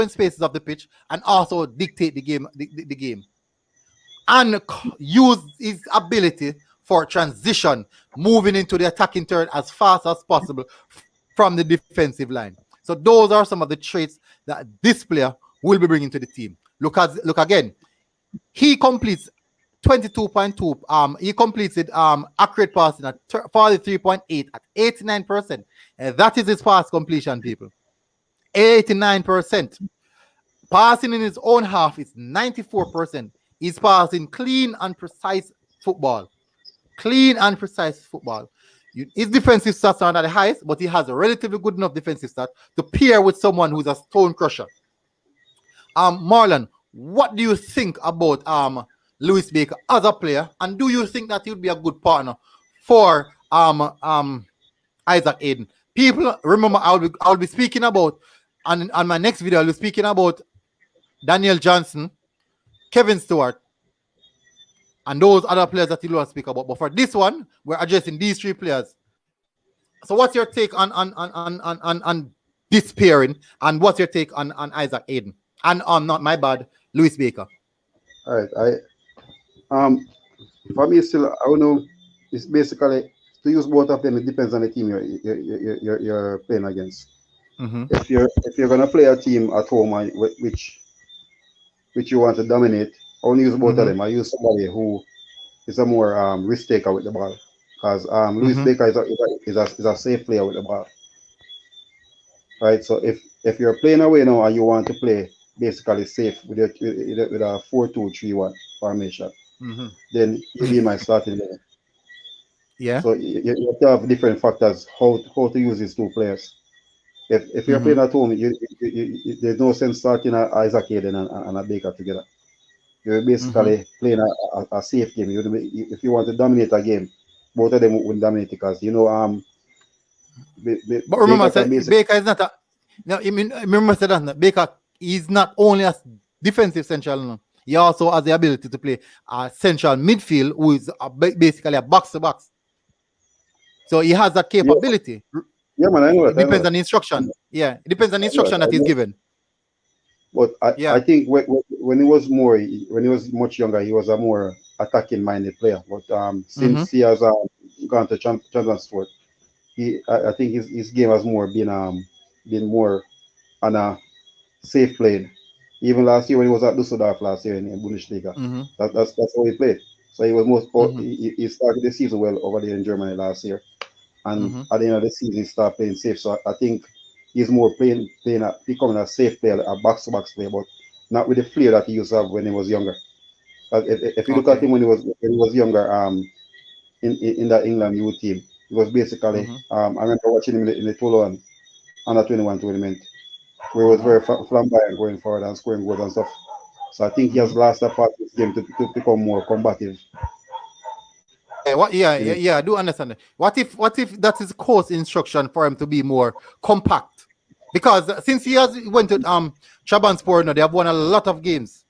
spaces of the pitch, and also dictate the game, the game. And use his ability for transition, moving into the attacking third as fast as possible from the defensive line. So those are some of the traits that this player will be bringing to the team. Look again. He completes 22.2. He completed accurate passing at 43.8 at 89%. That is his pass completion, people. 89%. Passing in his own half is 94%. He's passing clean and precise football. Clean and precise football. His defensive stats are not the highest, but he has a relatively good enough defensive stat to pair with someone who's a stone crusher. Marlon, what do you think about Lewis Baker as a player, and do you think that he would be a good partner for Isaac Hayden? People, remember, I'll be speaking about, on my next video, I'll be speaking about Daniel Johnson, Kevin Stewart, and those other players that you will speak about. But for this one, we're addressing these 3 players. So what's your take on this pairing, and what's your take on Isaac Hayden? And not my bad, Lewis Baker. All right, for me still, I don't know. It's basically to use both of them. It depends on the team you're playing against. Mm-hmm. If you're gonna play a team at home which you want to dominate, I only use both of them. I use somebody who is a more risk taker with the ball, because Lewis Baker is a safe player with the ball. Right. So if you're playing away now and you want to play basically safe with a 4-2-3-1 formation, then you'll be my starting there. Yeah. So you have to have different factors how to use these 2 players. If you're playing at home, there's no sense starting Isaac Hayden and a Baker together. You're basically playing a safe game. If you want to dominate a game, both of them will dominate, because but remember, Baker is not a. No, I mean, remember that Baker is not only a defensive central. No. He also has the ability to play a central midfield, who is basically a box-to-box. So he has that capability. Yeah, man, I know it depends on the instruction. Yeah, it depends on the instruction that he's given. But I think when he was much younger, he was a more attacking-minded player. But since he has gone to Champions Sport, I think his game has more been more on a safe played. Even last year when he was at Düsseldorf last year in Bundesliga, that's how he played. So he was he started the season well over there in Germany last year, and at the end of the season he started playing safe. So I think he's more becoming a safe player, a box-to-box player, but not with the flair that he used to have when he was younger. If you look at him when he was younger, in that England youth team, he was basically I remember watching him in the Toulon under 21 tournament. where he was very flamboyant going forward and scoring goals and stuff. So I think he has lost that part of his game to become more combative. Yeah, I do understand that. What if that is course instruction for him to be more compact? Because since he went to Chabanspor now, they have won a lot of games.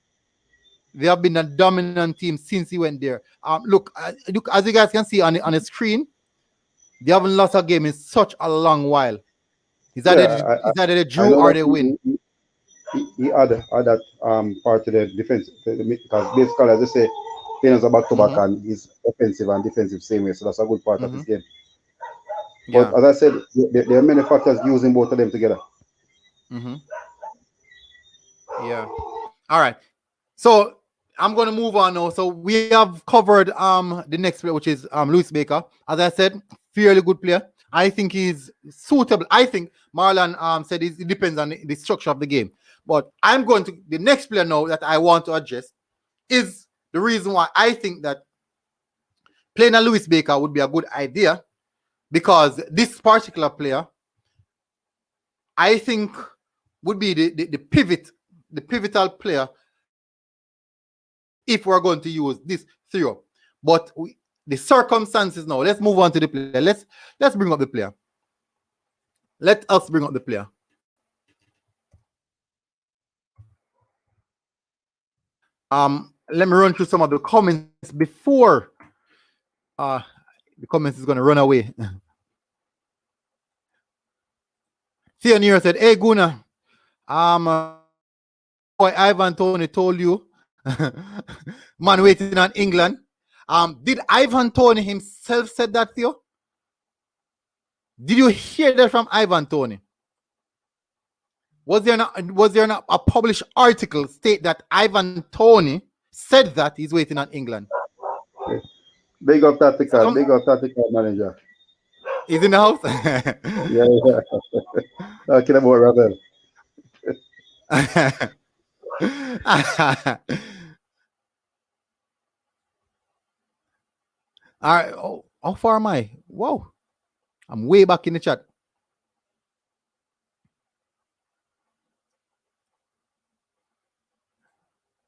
They have been a dominant team since he went there. Look, as you guys can see on the screen, they haven't lost a game in such a long while. Is that they drew or they win? He had that part of the defense because basically, as I say, Payne's a back-to-back and he's offensive and defensive same way, so that's a good part of his game. But as I said, there are many factors using both of them together. Yeah. All right. So I'm going to move on now. So we have covered the next player, which is Lewis Baker. As I said, fairly good player. I think he's suitable. I think Marlon said it depends on the structure of the game. But I'm going to the next player now that I want to address is the reason why I think that playing a Lewis Baker would be a good idea, because this particular player, I think, would be the pivotal player if we're going to use this theory. But the circumstances now, let's move on to the player. Let's bring up the player. Let us bring up the player. Let me run through some of the comments before the comments is going to run away. Theonero said, "Hey Guna, boy Ivan Tony told you, man waiting on England. Did Ivan Tony himself said that, Theo? Did you hear that from Ivan Tony? Was there not a published article state that Ivan Tony said that he's waiting on England?" Big up tactical manager. He's in the house. yeah. Talking about Ravel. All right. Oh, how far am I? Whoa. I'm way back in the chat.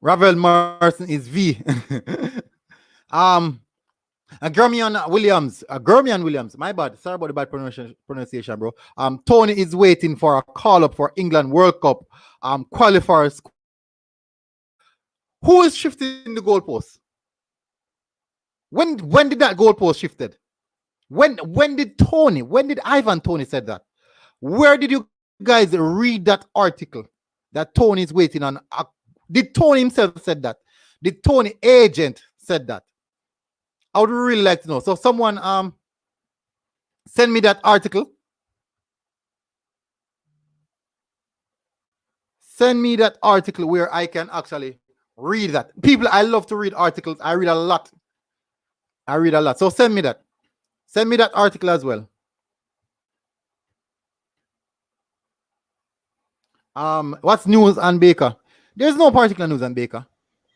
Ravel Morrison is V. Germian Williams. My bad. Sorry about the bad pronunciation, bro. Tony is waiting for a call up for England World Cup qualifiers. Who is shifting the goalpost? When did that goalpost shifted? When did Ivan Tony said that? Where did you guys read that article that Tony is waiting on? Did Tony himself said that? Did Tony agent said that? I would really like to know. So someone send me that article. Send me that article where I can actually read that. People, I love to read articles. I read a lot. So send me that. Send me that article as well. What's news on Baker? There's no particular news on Baker.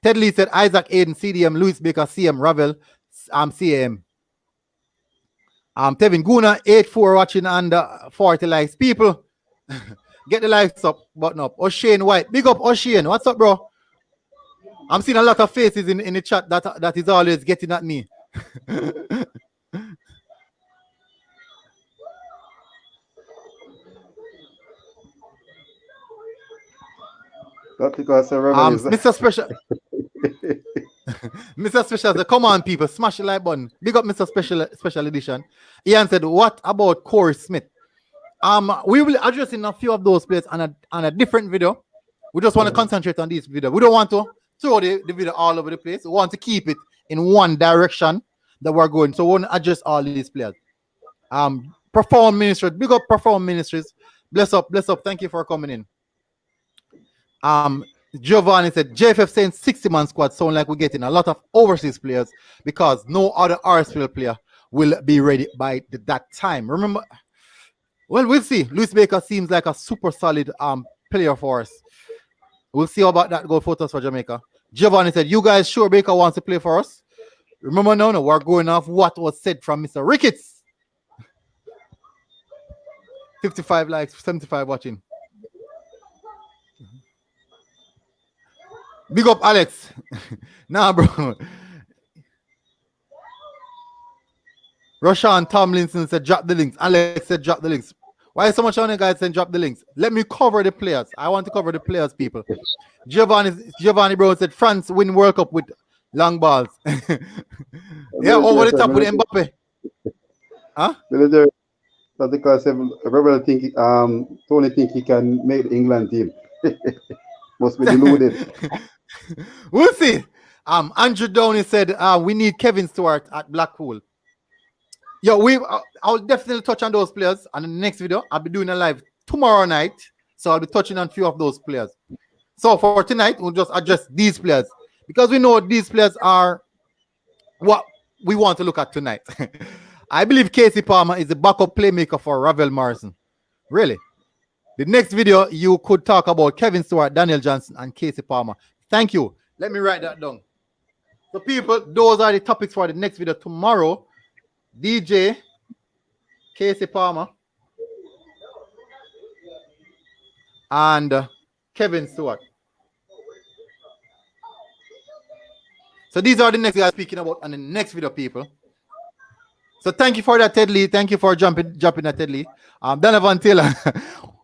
Ted Lee said Isaac Hayden, CDM, Lewis Baker, CM, Ravel, CAM. Tevin Guna, 84 watching under 40 likes. People, get the likes up, button up. O'Shane White, big up O'Shane. What's up, bro? I'm seeing a lot of faces in the chat that is always getting at me. Mr. Special. Mr. Special, come on, people, smash the like button. Big up Mr. Special Edition. Ian said, what about Corey Smith? We will address in a few of those players on a different video. We just want to concentrate on this video. We don't want to throw the video all over the place. We want to keep it in one direction that we're going. So we want to address all these players. Perform Ministries, big up Perform Ministries. Bless up. Thank you for coming in. Giovanni said JFF saying 60-man squad sound like we're getting a lot of overseas players because no other RSPL player will be ready by that time. Remember, well, we'll see. Lewis Baker seems like a super solid player for us. We'll see about that goal photos for Jamaica. Giovanni said, you guys sure Baker wants to play for us? Remember, no, we're going off what was said from Mr. Ricketts. 55 likes, 75 watching. Big up, Alex. Nah, bro. Roshan Tomlinson said drop the links. Alex said drop the links. Why is so much on the guys saying drop the links? Let me cover the players. I want to cover the players, people. Giovanni Brown said France win World Cup with long balls. Yeah, over the top with Mbappe. Huh? That's because Ravel think Tony think he can make the England team. Must be deluded. We'll see. Andrew Downey said we need Kevin Stewart at Blackpool. Yo, I'll definitely touch on those players. And in the next video, I'll be doing a live tomorrow night. So I'll be touching on a few of those players. So for tonight, we'll just address these players. Because we know these players are what we want to look at tonight. I believe Casey Palmer is the backup playmaker for Ravel Morrison. Really. The next video, you could talk about Kevin Stewart, Daniel Johnson, and Casey Palmer. Thank you. Let me write that down. So people, those are the topics for the next video tomorrow. DJ, Casey Palmer, and Kevin Stewart. So these are the next guys speaking about on the next video, people. So thank you for that, Ted Lee. Thank you for jumping at Ted Lee. Donovan Taylor,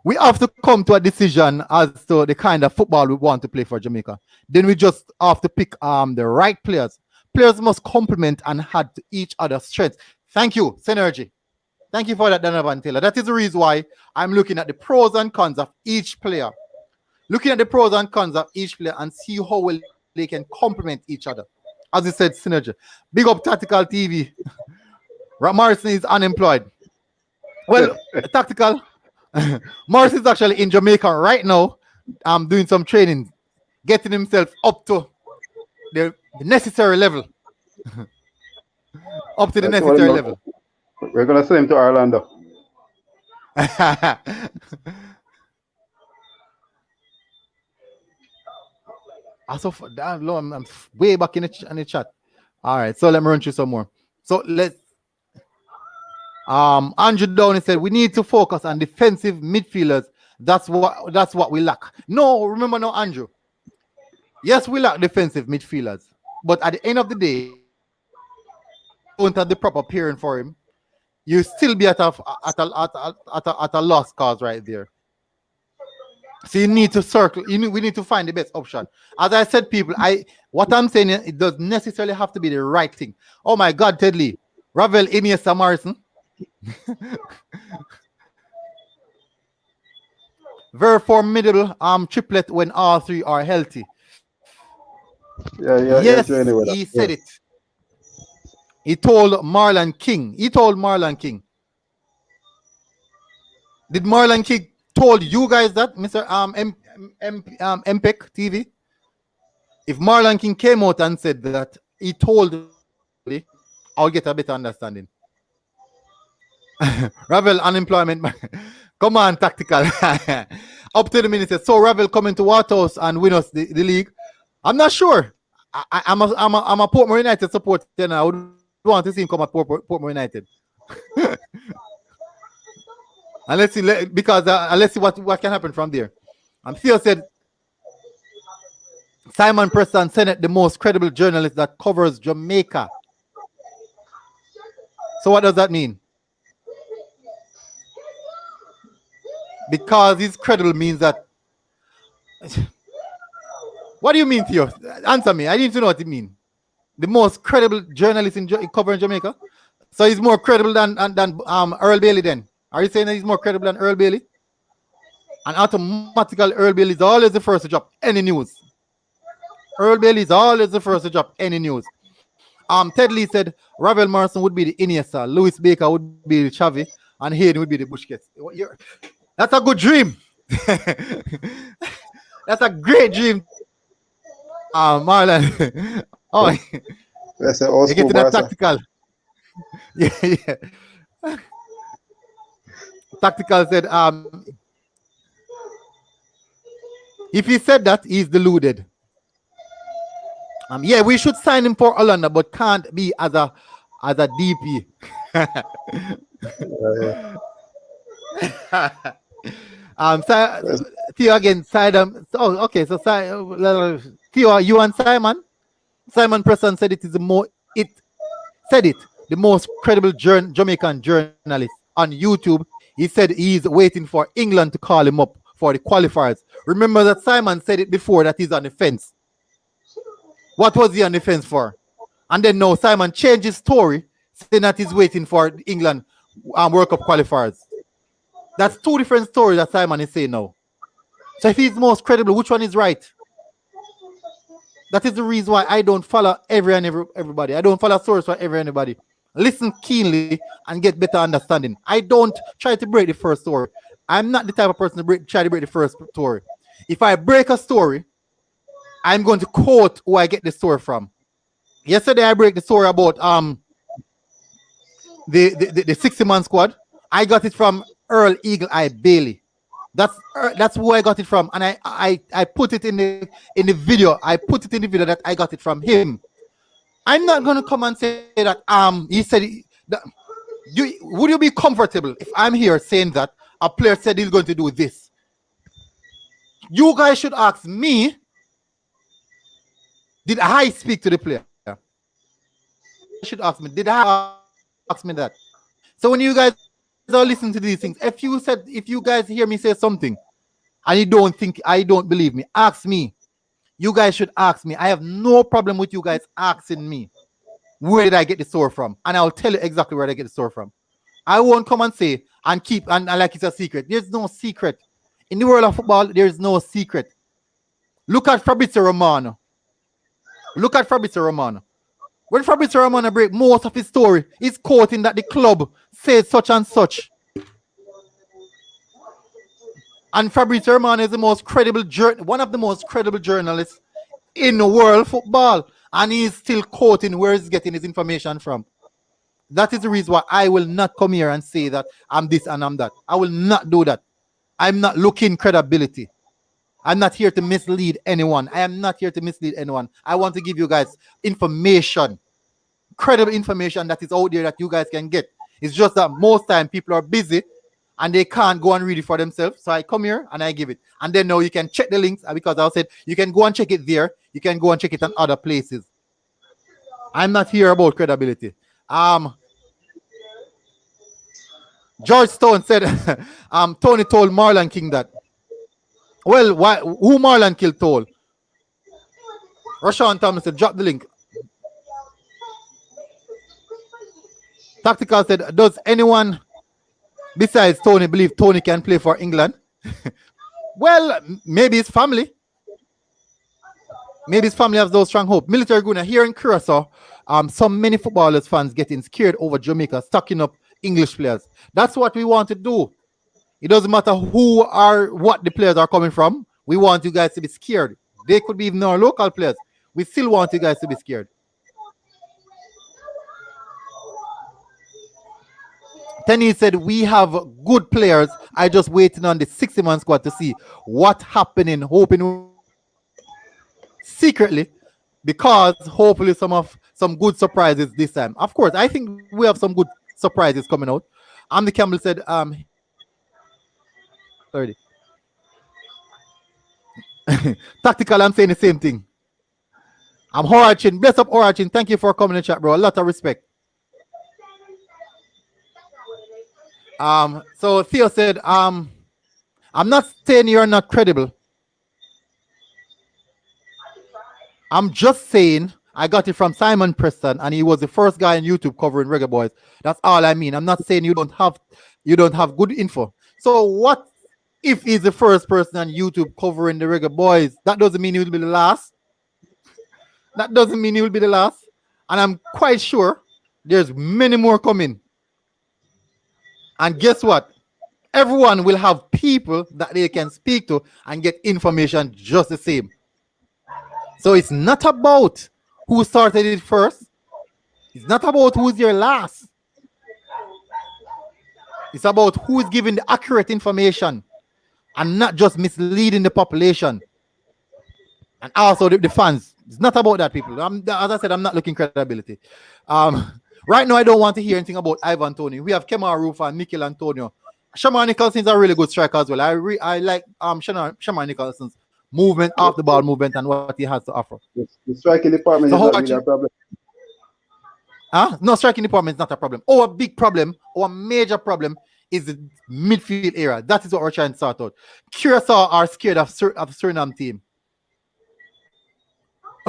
we have to come to a decision as to the kind of football we want to play for Jamaica. Then we just have to pick the right players. Players must complement and add to each other's strengths. Thank you, Synergy. Thank you for that, Donovan Taylor. That is the reason why I'm looking at the pros and cons of each player. Looking at the pros and cons of each player and see how well they can complement each other. As you said, Synergy. Big up Tactical TV. Morrison is unemployed. Well, Tactical. Morrison is actually in Jamaica right now. Doing some training, getting himself up to the necessary level. Up to the necessary level. We're going to send him to Orlando. I'm way back in the chat. All right, so let me run through some more. So let's. Andrew Downey said we need to focus on defensive midfielders. That's what we lack. No, remember now, Andrew. Yes, we lack defensive midfielders, but at the end of the day, don't have the proper pairing for him. You still be at a lost cause right there. So you need to circle. We need to find the best option. As I said, people, what I'm saying, it doesn't necessarily have to be the right thing. Oh my God, Ted Lee, Ravel, Iniesta, Morrison. Very formidable triplet when all three are healthy. Yeah. Yes, he said it. He told Marlon King. Did Marlon King told you guys that, Mr. MPEC TV? If Marlon King came out and said that, he told me, I'll get a better understanding. Ravel unemployment. Come on, Tactical. Up to the minute. So Ravel coming to Waterhouse and win us the league. I'm not sure. I'm a Portmore United supporter, and I would want to see him come at Portmore United. And let's see, because let's see what can happen from there. Theo said Simon Preston Sennett, the most credible journalist that covers Jamaica. So what does that mean? Because he's credible means that. What do you mean, Theo? Answer me. I need to know what it means. The most credible journalist in covering Jamaica. So he's more credible than Earl Bailey then. Are you saying that he's more credible than Earl Bailey? And automatically Earl Bailey is always the first to drop any news. Earl Bailey is always the first to drop any news. Ted Lee said Ravel Morrison would be the Iniesta, Louis Baker would be the Xavi, and Hayden would be the Busquets. That's a good dream. That's a great dream. Marlon. Oh, that's an old you're getting that tactical. Yeah. Tactical said, if he said that, he's deluded. Yeah, we should sign him for Orlando, but can't be as a DP. Theo again, Simon. Oh, okay. So Theo, you and Simon. Simon Preston said it is the most credible Jamaican journalist on YouTube. He said he's waiting for England to call him up for the qualifiers. Remember that Simon said it before that he's on the fence. What was he on the fence for? And then now Simon changed his story, saying that he's waiting for England World Cup qualifiers. That's two different stories that Simon is saying now. So if he's most credible, which one is right? That is the reason why I don't follow everybody. I don't follow source for anybody. Listen keenly and get better understanding. I don't try to break the first story. I'm not the type of person to try to break the first story. If I break a story, I'm going to quote who I get the story from. Yesterday I break the story about the 60-man squad. I got it from Earl Eagle Eye Bailey. That's who I got it from, and I put it in the video. I put it in the video that I got it from him. I'm not gonna come and say that he said would you be comfortable if I'm here saying that a player said he's going to do this? You guys should ask me, did I speak to the player? You should ask me, did I ask me that? So when you guys are listening to these things, if you guys hear me say something and you don't believe me, ask me. You guys should ask me. I have no problem with you guys asking me, where did I get the story from? And I'll tell you exactly where I get the story from. I won't come and say and keep and like it's a secret. There's no secret. In the world of football, there's no secret. Look at Fabrizio Romano. When Fabrizio Romano break most of his story, he's quoting that the club says such and such. And Fabrizio Romano is one of the most credible journalists in world football. And he's still quoting where he's getting his information from. That is the reason why I will not come here and say that I'm this and I'm that. I will not do that. I'm not looking credibility. I'm not here to mislead anyone. I am not here to mislead anyone. I want to give you guys information, credible information that is out there that you guys can get. It's just that most time people are busy and they can't go and read it for themselves. So I come here and I give it. And then now you can check the links, because I said you can go and check it there. You can go and check it on other places. I'm not here about credibility. George Stone said Tony told Marlon King that. Well, who Marlon King told? Rashawn Thomas said, drop the link. Tactical said, does anyone besides Tony believe Tony can play for England? Well, maybe his family. Maybe his family has those strong hope. Military Guna here in Curacao, many footballers fans getting scared over Jamaica, stocking up English players. That's what we want to do. It doesn't matter who or what the players are coming from. We want you guys to be scared. They could be even our local players. We still want you guys to be scared. Tenny said, we have good players. I just waiting on the 60-man squad to see what happening, hoping secretly, because hopefully some good surprises this time. Of course, I think we have some good surprises coming out. Andy Campbell said, 30. Tactical, I'm saying the same thing. I'm Horachin. Bless up Horachin. Thank you for coming in chat, bro. A lot of respect. So Theo said, I'm not saying you're not credible. I'm just saying I got it from Simon Preston, and he was the first guy on YouTube covering Reggae Boyz. That's all I mean. I'm not saying you don't have good info. So what if he's the first person on YouTube covering the Reggae Boyz? That doesn't mean he will be the last. That doesn't mean he will be the last. And I'm quite sure there's many more coming. And guess what? Everyone will have people that they can speak to and get information just the same. So it's not about who started it first. It's not about who's your last. It's about who is giving the accurate information and not just misleading the population and also the fans. It's not about that, people. As I said, I'm not looking credibility. Right now, I don't want to hear anything about Ivan Toney. We have Kemar Rufa and Mikel Antonio Shamar Nicholson's a really good striker as well. I like Shamar Nicholson's movement, off the ball movement, and what he has to offer. The striking department So is not really a problem. No, striking department is not a problem. Our big problem, our major problem is the midfield area. That is what we're trying to sort out. Curacao are scared of Suriname team.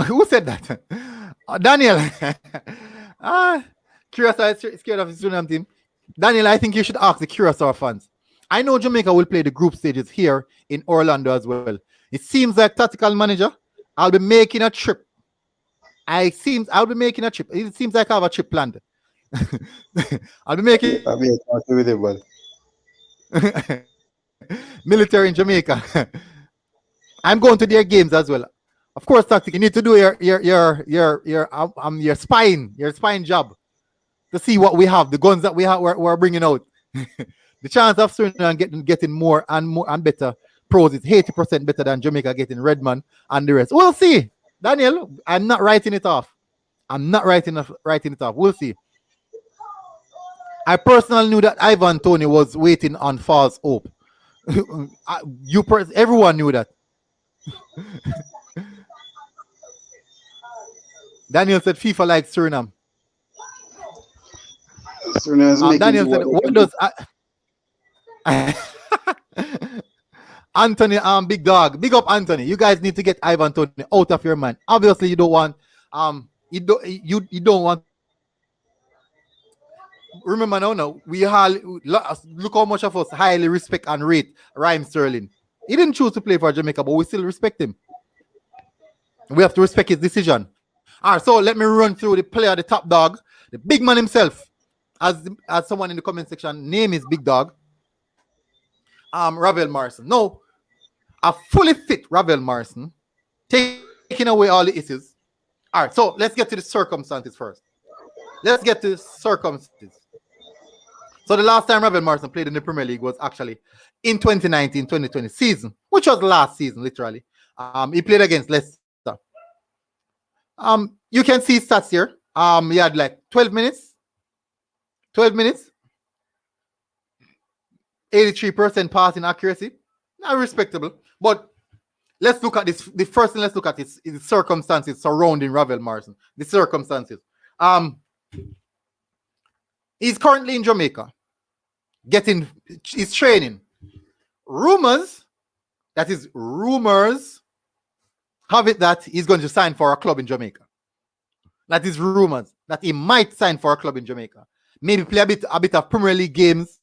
Who said that? Daniel. Curacao is scared of the Suriname team. Daniel, I think you should ask the Curacao fans. I know Jamaica will play the group stages here in Orlando as well. It seems like tactical manager, I'll be making a trip. I'll be making a trip. It seems like I have a trip planned. I'll be making with it, but military in Jamaica. I'm going to their games as well. Of course, tactic. You need to do your spine job to see what we have, the guns that we're bringing out. The chance of Suriname getting more and better pros is 80% better than Jamaica getting Redman and the rest. We'll see. Daniel, I'm not writing it off. Writing it off. We'll see. I personally knew that Ivan Toney was waiting on false hope. Everyone knew that. Daniel said FIFA likes Suriname. Daniel said, what does Anthony, big dog, big up Anthony. You guys need to get Ivan Toney out of your mind. Obviously, you don't want you don't want. Remember now, we look how much of us highly respect and rate Raheem Sterling. He didn't choose to play for Jamaica, but we still respect him. We have to respect his decision. All right, so let me run through the player, the top dog, the big man himself. As someone in the comment section, name is Big Dog. Ravel Morrison. No, a fully fit Ravel Morrison, taking away all the issues. All right, so let's get to the circumstances first. Let's get to the circumstances. So the last time Ravel Morrison played in the Premier League was actually in 2019-2020 season, which was last season, literally. He played against Leicester. You can see stats here. He had like 12 minutes, 83% passing accuracy. Not respectable. But let's look at this. The first thing let's look at is the circumstances surrounding Ravel Morrison. The circumstances. He's currently in Jamaica. He's training. Rumors have it that he's going to sign for a club in Jamaica. That is rumors that he might sign for a club in Jamaica. Maybe play a bit of Premier League games.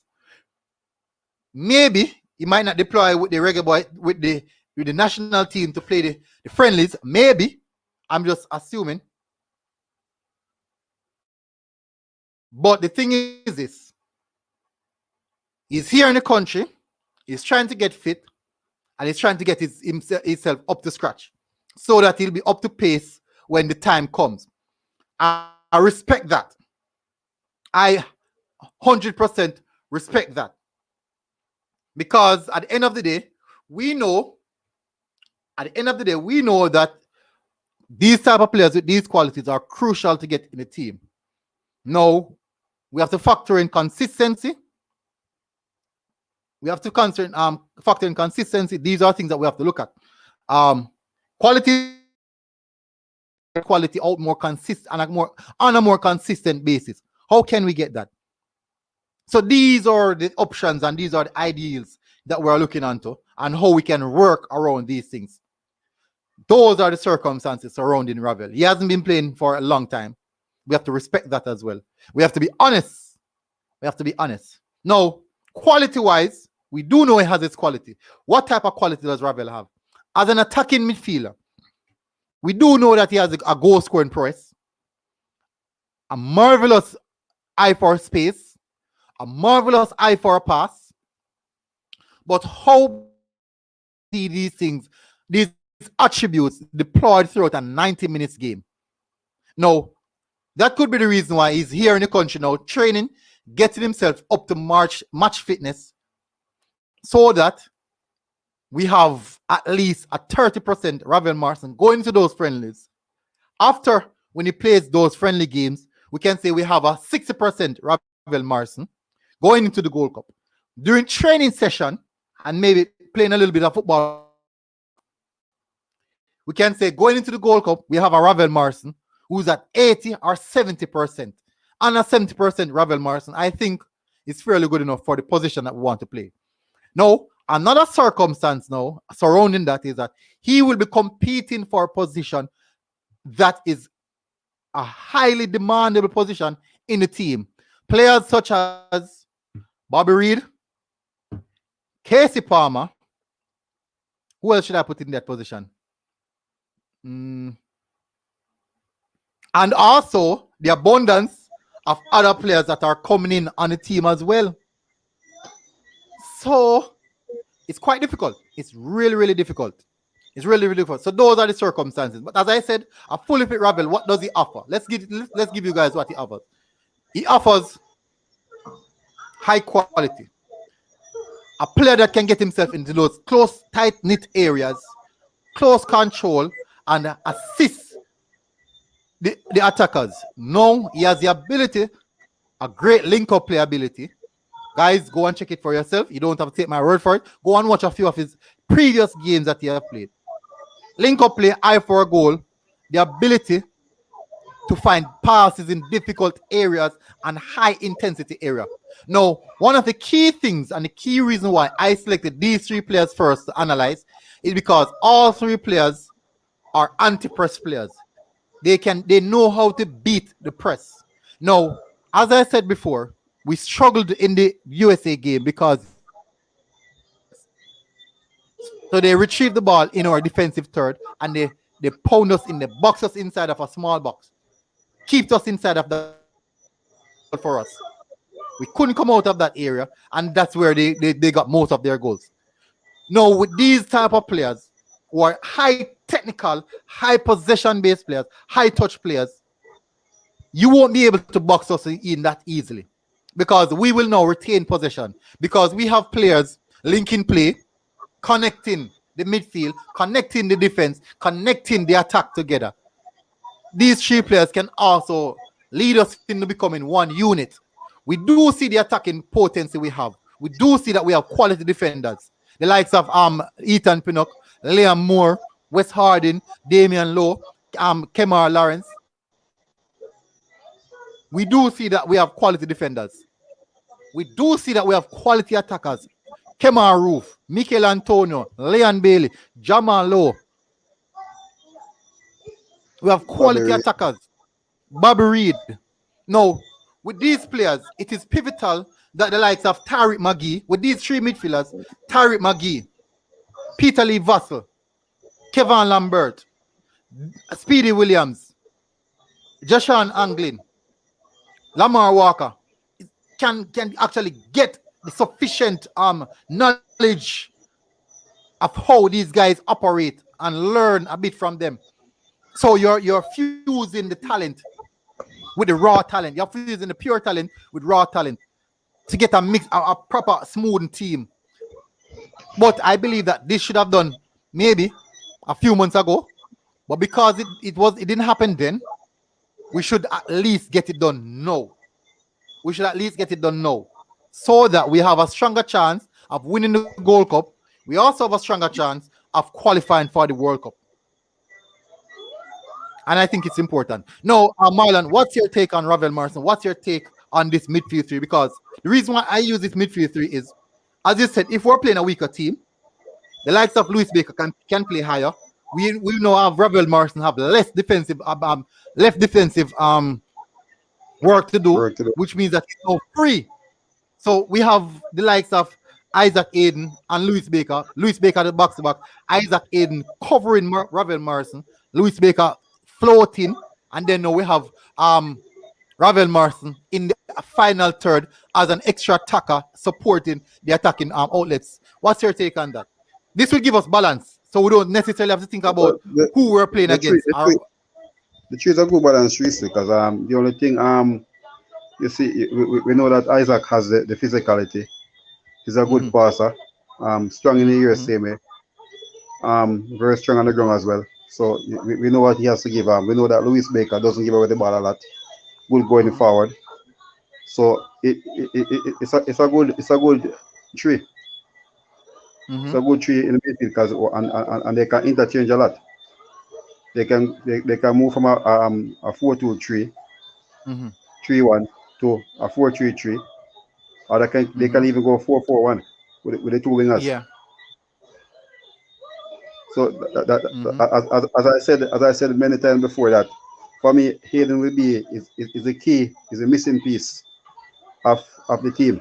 Maybe he might not deploy with the Reggae Boy with the national team to play the friendlies. Maybe. I'm just assuming. But the thing is this. He's here in the country. He's trying to get fit. And he's trying to get himself up to scratch. So that he'll be up to pace when the time comes. I respect that. I 100% respect that. Because at the end of the day, we know that these type of players with these qualities are crucial to get in the team. No, we have to factor in consistency. We have to factor in consistency. These are things that we have to look at. Quality out more consistent on a more consistent basis. How can we get that? So these are the options and these are the ideals that we're looking into and how we can work around these things. Those are the circumstances surrounding Ravel. He hasn't been playing for a long time. We have to respect that as well. We have to be honest. Now, quality-wise, we do know he has his quality. What type of quality does Ravel have? As an attacking midfielder, we do know that he has a goal-scoring prowess, a marvelous eye for space, a marvelous eye for a pass. But how see these things, these attributes deployed throughout a 90 minutes game? Now, that could be the reason why he's here in the country now, training, getting himself up to match fitness, so that we have at least a 30% Ravel Morrison going to those friendlies. After, when he plays those friendly games, we can say we have a 60% Ravel Morrison going into the Gold Cup. during training session and maybe playing a little bit of football, we can say going into the Gold Cup, we have a Ravel Morrison who's at 80 or 70%. And a 70% Ravel Morrison, I think, is fairly good enough for the position that we want to play. Now, another circumstance now surrounding that is that he will be competing for a position that is a highly demandable position in the team. Players such as Bobby Reed, Casey Palmer. Who else should I put in that position? And also the abundance of other players that are coming in on the team as well. So it's quite difficult. It's really, really difficult. It's really, really difficult. So those are the circumstances. But as I said, a fully fit Ravel, what does he offer? Let's give you guys what he offers. He offers high quality. A player that can get himself into those close, tight-knit areas, close control, and assist the attackers. Now he has the ability, a great link-up play ability. Guys, go and check it for yourself. You don't have to take my word for it. Go and watch a few of his previous games that he has played. Link-up play, eye for a goal, the ability to find passes in difficult areas and high-intensity area. Now, one of the key things and the key reason why I selected these three players first to analyze is because all three players are anti-press players. They know how to beat the press. Now, as I said before, we struggled in the USA game because so they retrieve the ball in our defensive third and they pound us in the box us inside of a small box. Keep us inside of the for us. We couldn't come out of that area, and that's where they got most of their goals. Now, with these type of players who are high technical, high possession-based players, high touch players, you won't be able to box us in that easily because we will now retain possession because we have players linking play, connecting the midfield, connecting the defense, connecting the attack together. These three players can also lead us into becoming one unit. We do see the attacking potency we have. We do see that we have quality defenders. The likes of Ethan Pinnock, Liam Moore, Wes Harding, Damian Lowe, Kemar Lawrence. We do see that we have quality defenders. We do see that we have quality attackers. Kemar Roof, Mikel Antonio, Leon Bailey, Jamal Lowe. We have quality attackers. Bobby Reed. Now, with these players, it is pivotal that the likes of Tariq McGee, with these three midfielders, Tariq McGee, Peter Lee Vassell, Kevin Lambert, Speedy Williams, Joshan Anglin, Lamar Walker, can actually get the sufficient knowledge of how these guys operate and learn a bit from them. So you're fusing the talent with the raw talent. You're fusing the pure talent with raw talent to get a mix, a proper smooth team. But I believe that this should have done maybe a few months ago. But because it didn't happen then, we should at least get it done now. We should at least get it done now, so that we have a stronger chance of winning the Gold Cup. We also have a stronger chance of qualifying for the World Cup. And I think it's important. Now, Marlon, what's your take on Ravel Morrison? What's your take on this midfield three? Because the reason why I use this midfield three is, as you said, if we're playing a weaker team, the likes of Louis Baker can play higher. We now have Ravel Morrison have less defensive work to do, which means that he's now free. So we have the likes of Isaac Hayden and Louis Baker. Louis Baker the box to box. Isaac Hayden covering Ravel Morrison. Louis Baker floating, and then now we have Ravel Morrison in the final third as an extra attacker supporting the attacking outlets. What's your take on that? This will give us balance, so we don't necessarily have to think about who we're playing against. The three is a good balance, really, because the only thing you see, we know that Isaac has the physicality. He's a good passer, strong in the air, same way. Very strong on the ground as well. So we know what he has to give. We know that Louis Baker doesn't give away the ball a lot. Good going forward. So it's a good three. So good three in the midfield because and they can interchange a lot. They can move from a 4-2-3, 3-1 to a 4-3-3, or they can even go 4-4-1 with the two wingers. Yeah. So as I said many times before, that for me Hayden will be is the key, is a missing piece of the team,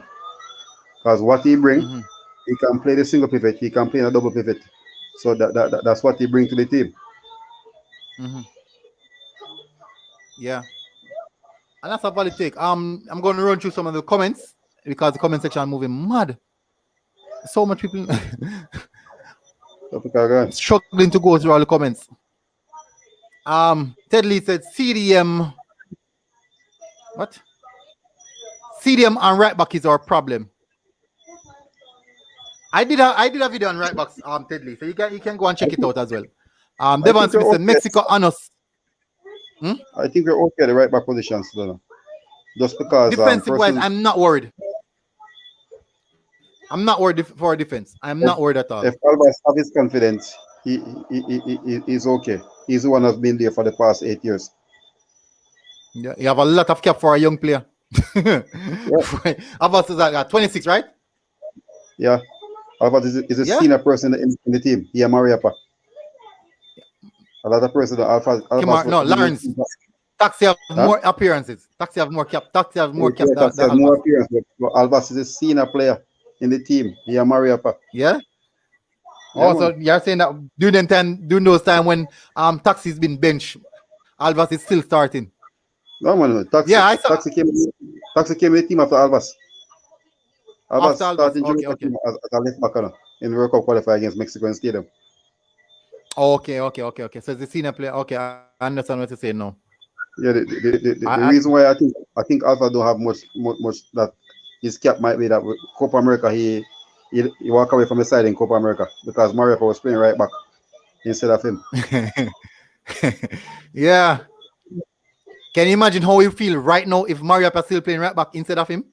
because what he brings, he can play the single pivot, he can play in a double pivot. So that's what he brings to the team. Yeah. And that's a valid take. I'm going to run through some of the comments because the comment section is moving mad. So much people struggling to go through all the comments. Ted Lee said CDM. What? CDM and right back is our problem. I did a video on right backs, Ted Lee, so you can go and check it out as well. Devon Smith said Mexico and us. I think we're okay at the right back positions, though. Just because defensive wise, I'm not worried. I'm not worried for defense. I'm not worried at all. If Albas have his confidence, he's okay. He's the one that's been there for the past 8 years. Yeah, you have a lot of cap for a young player. Albas is at 26, right? Yeah. Albas is a senior person in the team. Yeah, Mariapa. A lot of person Lawrence. Taxi have more appearances. Taxi have more cap. Taxi have more cap than more appearances. Albas is a senior player in the team. Yeah, Mariapa. Yeah. Also, you're saying that during those time when Taxi's been benched, Albas is still starting. No, man. Taxi came in the team after Albas. Albas starting Jamaica team as a left back in the World Cup qualifier against Mexico in Stadium. Okay. So it's a senior player. Okay, I understand what you're saying now. Yeah, the reason why I think Alpha don't have much that his cap might be that with Copa America he walk away from the side in Copa America because Mariapa was playing right back instead of him. Yeah. Can you imagine how we feel right now if Mariapa still playing right back instead of him?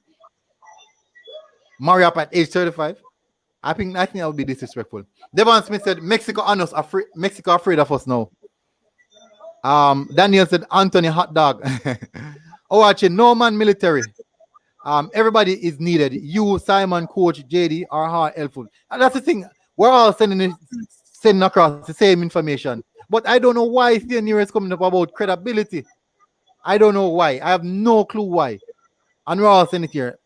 Mariapa at age 35. I think that would be disrespectful. Devon Smith said Mexico and us afraid of us now. Daniel said Anthony hot dog. Watching no man military. Everybody is needed. You, Simon, Coach, JD are hard helpful. And that's the thing. We're all sending across the same information. But I don't know why Senior is coming up about credibility. I don't know why. I have no clue why. And we're all sending it here.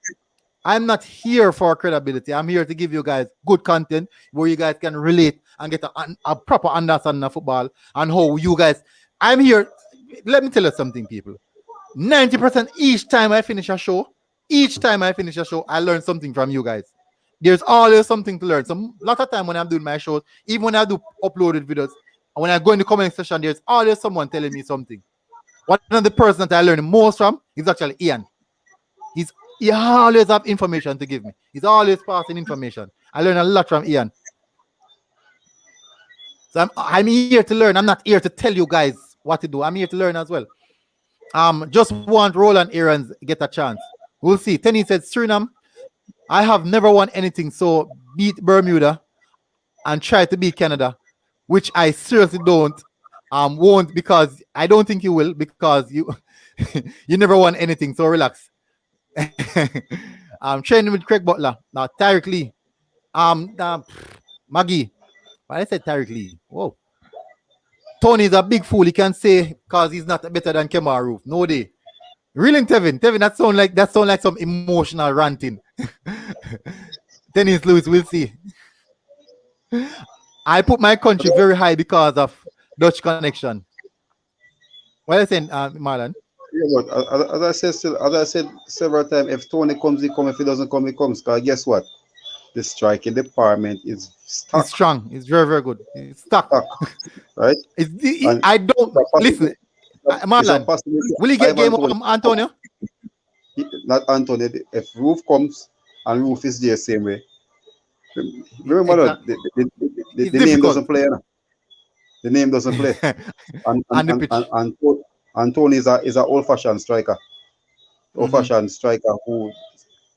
I'm not here for credibility. I'm here to give you guys good content where you guys can relate and get a proper understanding of football and how you guys. I'm here. Let me tell you something, people. 90% each time I finish a show, I learn something from you guys. There's always something to learn. So a lot of time when I'm doing my shows, even when I do uploaded videos, and when I go in the comment section, there's always someone telling me something. One of the person that I learn the most from is actually Ian. He always have information to give me. He's always passing information. I learn a lot from Ian. So I'm here to learn. I'm not here to tell you guys what to do. I'm here to learn as well. Just want Roland Aaron's get a chance. We'll see. Tenny said, Suriname, I have never won anything, so beat Bermuda and try to beat Canada, which I seriously won't, because I don't think you will, because you you never won anything, so relax. Training with Craig Butler. Now Tyreek Lee. Maggie. Why I said Tyreek Lee? Whoa. Tony's a big fool. He can say because he's not better than Kemar Roof. No day. Really, Tevin, that sound like some emotional ranting. Dennis Lewis, we'll see. I put my country very high because of Dutch connection. What are you saying, Marlon? Yeah, but as I said several times, if Tony comes, he comes. If he doesn't come, he comes. Because guess what? The striking department is stuck. It's strong. It's very, very good. It's stuck. Right? I don't listen. Marlon, will he get game from Antonio? Not Antonio. If Roof comes and Roof is there same way. Remember the name doesn't play. The name doesn't play. And Tony is an old-fashioned striker. Old-fashioned striker who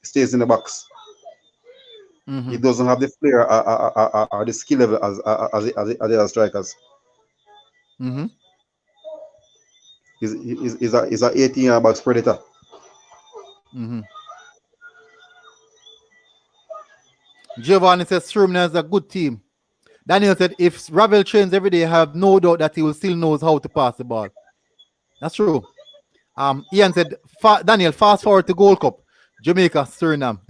stays in the box. He doesn't have the flair or the skill level as the other strikers. He's a 18-year box predator. Giovanni says Sturman is a good team. Daniel said if Ravel trains every day, I have no doubt that he will still knows how to pass the ball. That's true. Ian said, Daniel, fast forward to Gold Cup. Jamaica, Suriname.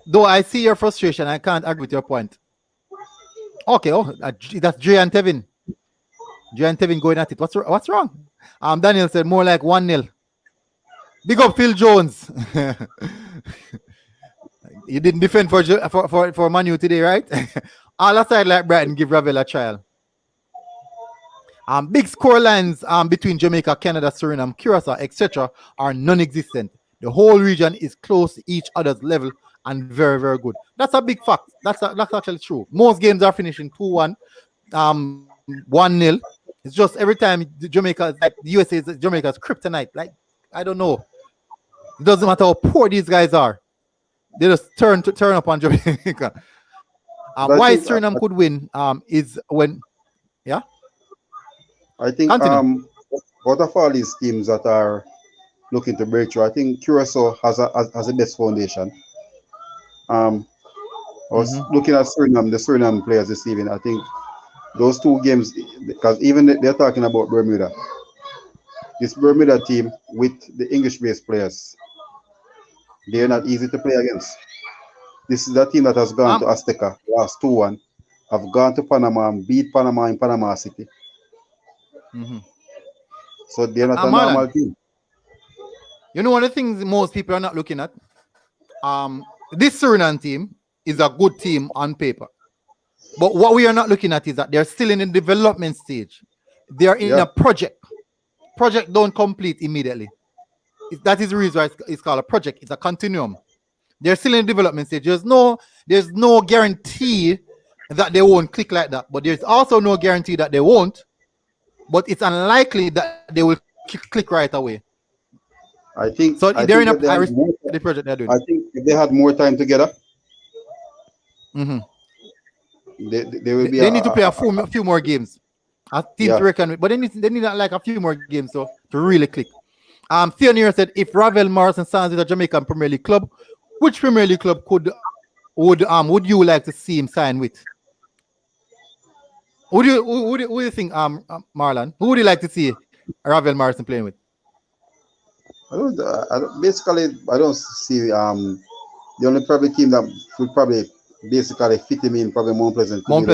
Though I see your frustration, I can't agree with your point. Okay, that's Jay and Tevin. Jay and Tevin going at it. What's wrong? Daniel said more like 1-0. Big up Phil Jones. You didn't defend for Manu today, right? All aside like Brighton, give Ravel a trial. Big score lines between Jamaica, Canada, Suriname, Curacao, etc. are non-existent. The whole region is close to each other's level and very, very good. That's a big fact. That's actually true. Most games are finishing 2-1, 1-0. It's just every time Jamaica, like the USA, Jamaica's kryptonite. Like, I don't know. It doesn't matter how poor these guys are. They just turn up on Jamaica. Why Suriname could win is when, yeah. I think out of all these teams that are looking to break through, I think Curacao has the best foundation. I was looking at the Suriname players this evening. I think those two games, because even they're talking about Bermuda. This Bermuda team with the English-based players, they're not easy to play against. This is a team that has gone to Azteca, lost 2-1, have gone to Panama and beat Panama in Panama City. So they're not a normal team. You know, one of the things most people are not looking at, this Suriname team is a good team on paper. But what we are not looking at is that they're still in the development stage. They are in a project. Project don't complete immediately. That is the reason why it's called a project. It's a continuum. They're still in the development stage. There's no guarantee that they won't click like that. But there's also no guarantee that they won't. But it's unlikely that they will click right away. I think so. They're in the project they're doing. I think if they had more time together, they will be. They need to play a few more games. A team to reckon with, but they need like a few more games to really click. Theonera said, if Ravel, Morrison signs with a Jamaican Premier League club, which Premier League club would you like to see him sign with? Who do you think, Marlon? Who would you like to see Ravel Morrison playing with? I don't see the only probably team that would probably basically fit him in probably Mount Pleasant. Mount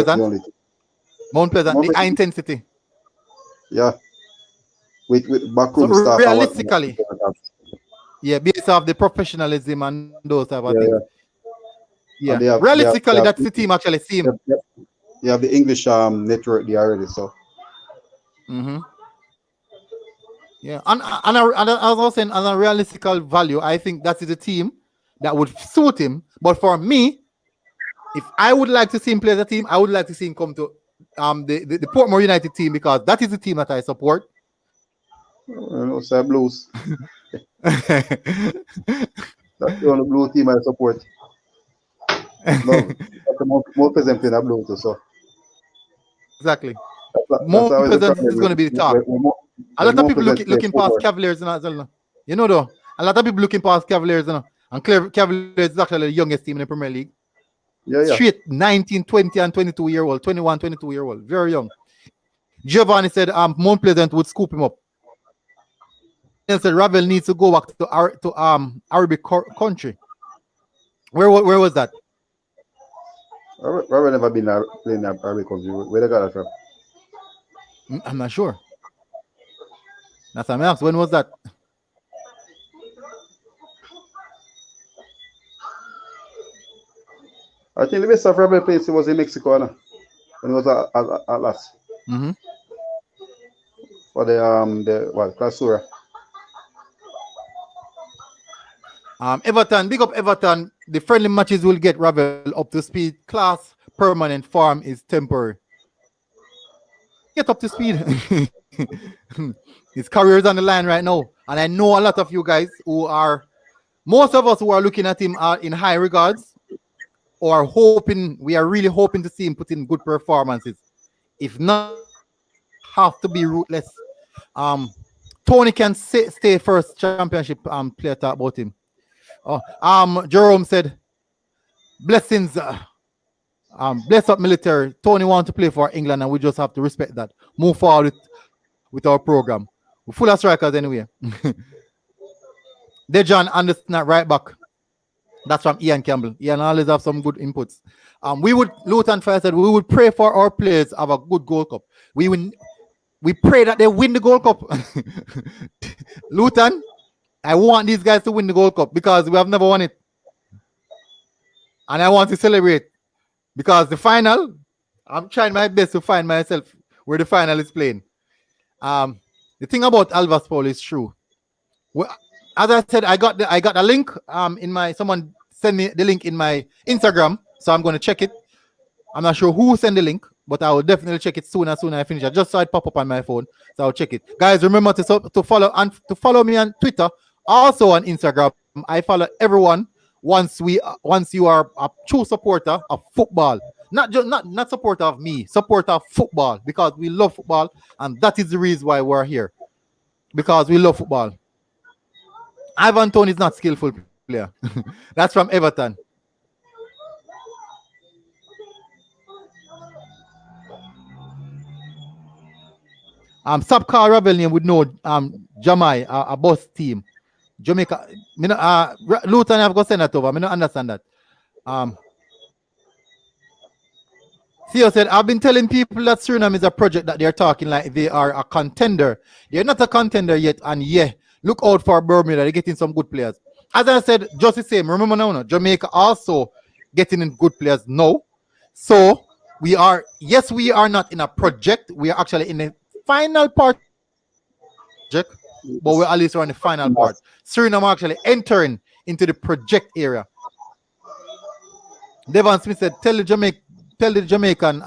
Pleasant, the high intensity. Yeah. With backroom staff. Realistically, based off the professionalism and those type of things. Yeah. Realistically, that's the team actually see him. You have the English network there already, so. Yeah, and I was saying, as a realistical value, I think that is a team that would suit him. But for me, if I would like to see him play as a team, I would like to see him come to the Portmore United team, because that is the team that I support. Say Blues. That's the only blue team I support. No, more present playing a blue too, so. Exactly. More present is going to be the top. A lot of people looking past Cavaliers as well. You know, though, a lot of people looking past Cavaliers, and Cavaliers is actually the youngest team in the Premier League. Straight 19, 20, and 22-year-old, 21, 22-year-old, very young. Giovanni said Mount Pleasant would scoop him up. He said Ravel needs to go back to Arabic country. Where was that? Ravel never been playing Arabic country. Where they got that from? I'm not sure. That's what I asked. When was that? I think the best of Ravel place was in Mexico, when it was at last. For the Clausura. Everton, big up Everton. The friendly matches will get Ravel up to speed. Class, permanent, form is temporary. Get up to speed. His career is on the line right now. And I know a lot of you guys who are most of us who are looking at him are in high regards or hoping, we are really hoping to see him put in good performances. If not, have to be ruthless. Tony can stay first championship player talk about him. Jerome said, blessings, bless up military. Tony want to play for England and we just have to respect that. Move forward with our program. We're full of strikers anyway. Dejan Anderson at right back. That's from Ian Campbell. Ian always have some good inputs. Luton Fire said, we would pray for our players have a good Gold Cup. We pray that they win the Gold Cup. Luton, I want these guys to win the Gold Cup because we have never won it. And I want to celebrate because the final, I'm trying my best to find myself where the final is playing. The thing about Alvas Paul is true. As I said, I got a link someone sent me the link in my Instagram, so I'm going to check it. I'm not sure who sent the link, but I will definitely check it soon as I finish. I just saw it pop up on my phone, so I'll check it. Guys, remember to follow me on Twitter, also on Instagram. I follow everyone once you are a true supporter of football. Not supporter of me, supporter of football, because we love football, and that is the reason why we're here. Because we love football. Ivan Toney is not a skillful player. That's from Everton. Subcar Ravel name would know Jamai, a boss team. Jamaica. Luton have got send that over. I don't understand that. Theo said, I've been telling people that Suriname is a project that they're talking like they are a contender. They're not a contender yet, and look out for Bermuda. They're getting some good players. As I said, just the same. Remember now, Jamaica also getting in good players now. So we are not in a project. We are actually in the final part project, but we're at least on the final part. Suriname are actually entering into the project area. Devon Smith said, tell the Jamaican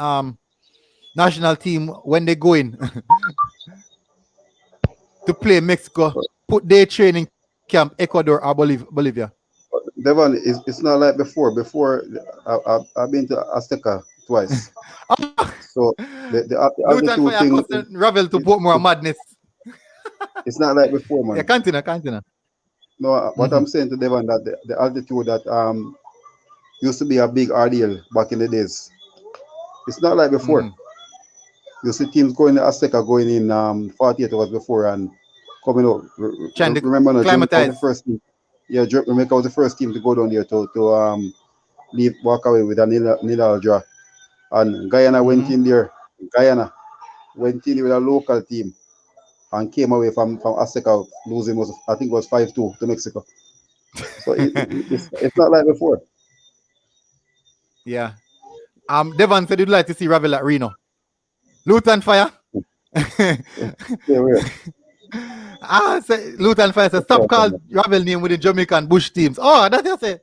national team when they go in to play Mexico, put their training camp Ecuador or Bolivia. Devon, it's not like before. Before I've been to Azteca twice. So the thing, Ravel to put more madness. It's not like before, man. Yeah, continue. No, what I'm saying to Devon that the altitude that used to be a big ordeal back in the days. It's not like before. You see teams going to Azteca going in 48 hours before and coming out. Remember, Jamaica was the first team. Yeah, Jamaica was the first team to go down there to walk away with a nil draw. And Guyana went in there. Guyana went in with a local team and came away from Azteca losing I think it was 5-2 to Mexico. So it's not like before. Yeah. Devon said you'd like to see Ravel at Reno. Luton Fire. Luton Fire says stop call Ravel name with the Jamaican bush teams. Oh, that's just it.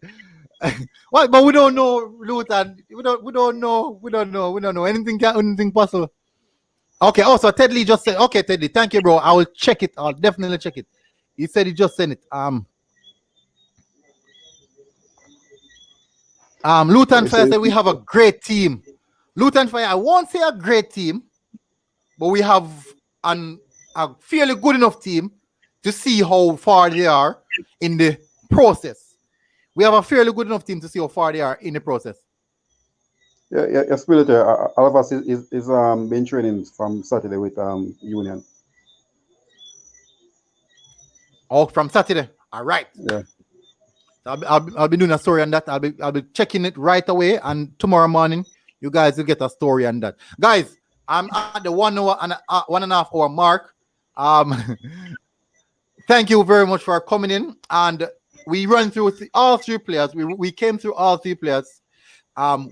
What? But we don't know Luton. We don't know anything possible. Okay. Also, Ted Lee just said, okay, Ted Lee, thank you, bro. I will check it. I'll definitely check it. He said he just sent it. Luton Fire said we have a great team. Luton Fire, I won't say a great team, but we have a fairly good enough team to see how far they are in the process. We have a fairly good enough team to see how far they are in the process. Yeah, military. All of us is been training from Saturday with Union. Oh, from Saturday. All right. Yeah. I'll be doing a story on that. I'll be checking it right away, and tomorrow morning you guys will get a story on that. Guys, I'm at the 1 hour and 1.5 hour mark. Thank you very much for coming in, and we run through all three players. We came through all three players.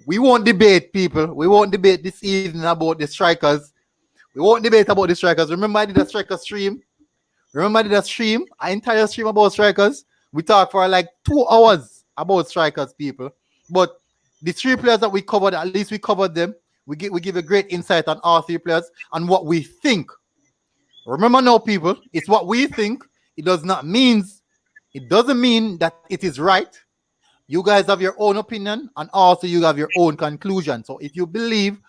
We won't debate, people. We won't debate this evening about the strikers. We won't debate about the strikers. Remember I did a striker stream? An entire stream about strikers? We talked for like 2 hours about strikers, people. But the three players that we covered, at least we covered them. We give a great insight on all three players and what we think. Remember now, people, it's what we think. It does not mean It doesn't mean that it is right. You guys have your own opinion, and also you have your own conclusion. So if you believe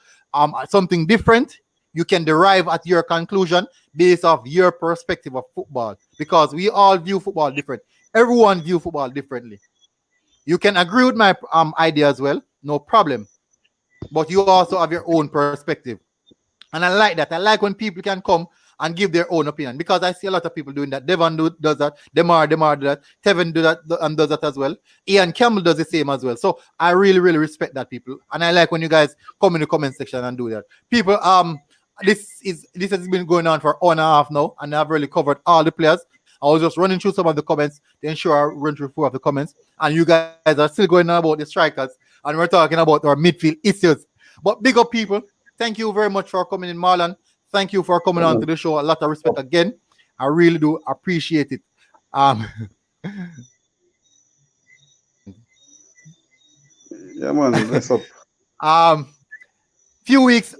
something different, you can derive at your conclusion based off your perspective of football, because we all view football different. Everyone view football differently. You can agree with my idea as well, no problem, but you also have your own perspective. And I like that. I like when people can come and give their own opinion, because I see a lot of people doing that. Devon does that. Demar do that. Tevin do that and does that as well. Ian Campbell does the same as well. So I really, really respect that, people. And I like when you guys come in the comment section and do that. People, this has been going on for an hour and a half now, and I've really covered all the players. I was just running through some of the comments to ensure I run through 4 of the comments. And you guys are still going on about the strikers, and we're talking about our midfield issues. But big up, people. Thank you very much for coming in, Marlon. Thank you for coming on to the show. A lot of respect again. I really do appreciate it. Yeah, man. What's up? Few weeks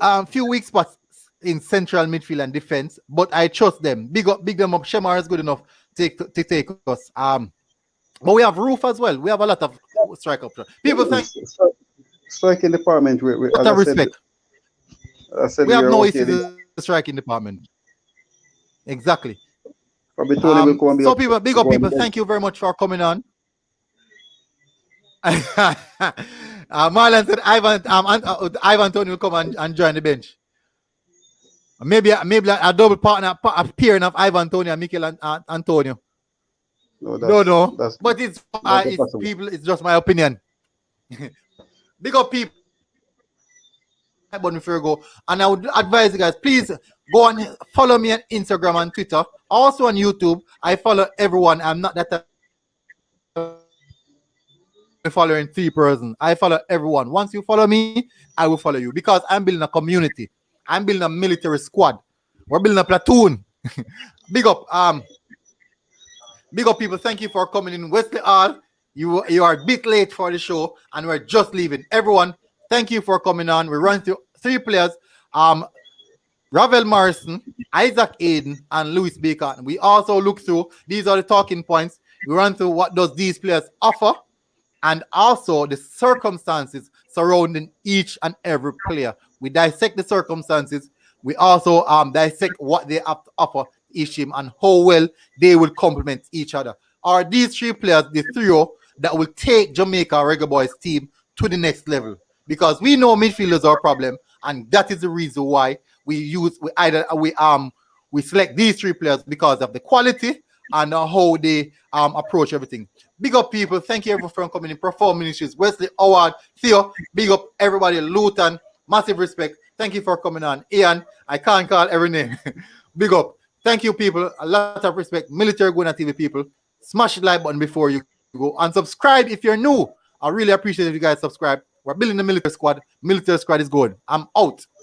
but in central midfield and defense, but I trust them. Big them up. Shemar is good enough to take us. But we have Roof as well. We have a lot of strike up. People think striking department. A lot of respect. I said we have no issues in the striking department. Exactly. So people, big up people. Thank you very much for coming on. Marlon said Ivan Tony will come and join the bench. Maybe a double partner, a pairing of Ivan Tony and Mikel Antonio. No. But it's people. It's just my opinion. Big up people. But before you go, and I would advise you guys, please go and follow me on Instagram and Twitter, also on YouTube. I follow everyone. I'm not that following 3 persons. I follow everyone. Once you follow me, I will follow you, because I'm building a community. I'm building a military squad. We're building a platoon. Big up people. Thank you for coming in. Wesley Hall, you are a bit late for the show, and we're just leaving. Everyone, thank you for coming on. We run through 3 players. Ravel Morrison, Isaac Hayden, and Louis Baker. We also look through, these are the talking points. We run through what does these players offer, and also the circumstances surrounding each and every player. We dissect the circumstances. We also dissect what they have to offer each team and how well they will complement each other. Are these 3 players the trio that will take Jamaica Reggae Boyz team to the next level? Because we know midfielders are a problem, and that is the reason why we select these 3 players, because of the quality and how they approach everything. Big up people. Thank you everyone for coming in. Perform Ministries, Wesley, Howard, Theo. Big up everybody. Luton. Massive respect. Thank you for coming on. Ian, I can't call every name. Big up. Thank you people. A lot of respect. Military Guna TV people. Smash the like button before you go. And subscribe if you're new. I really appreciate if you guys subscribe. We're building the military squad. Military squad is good. I'm out.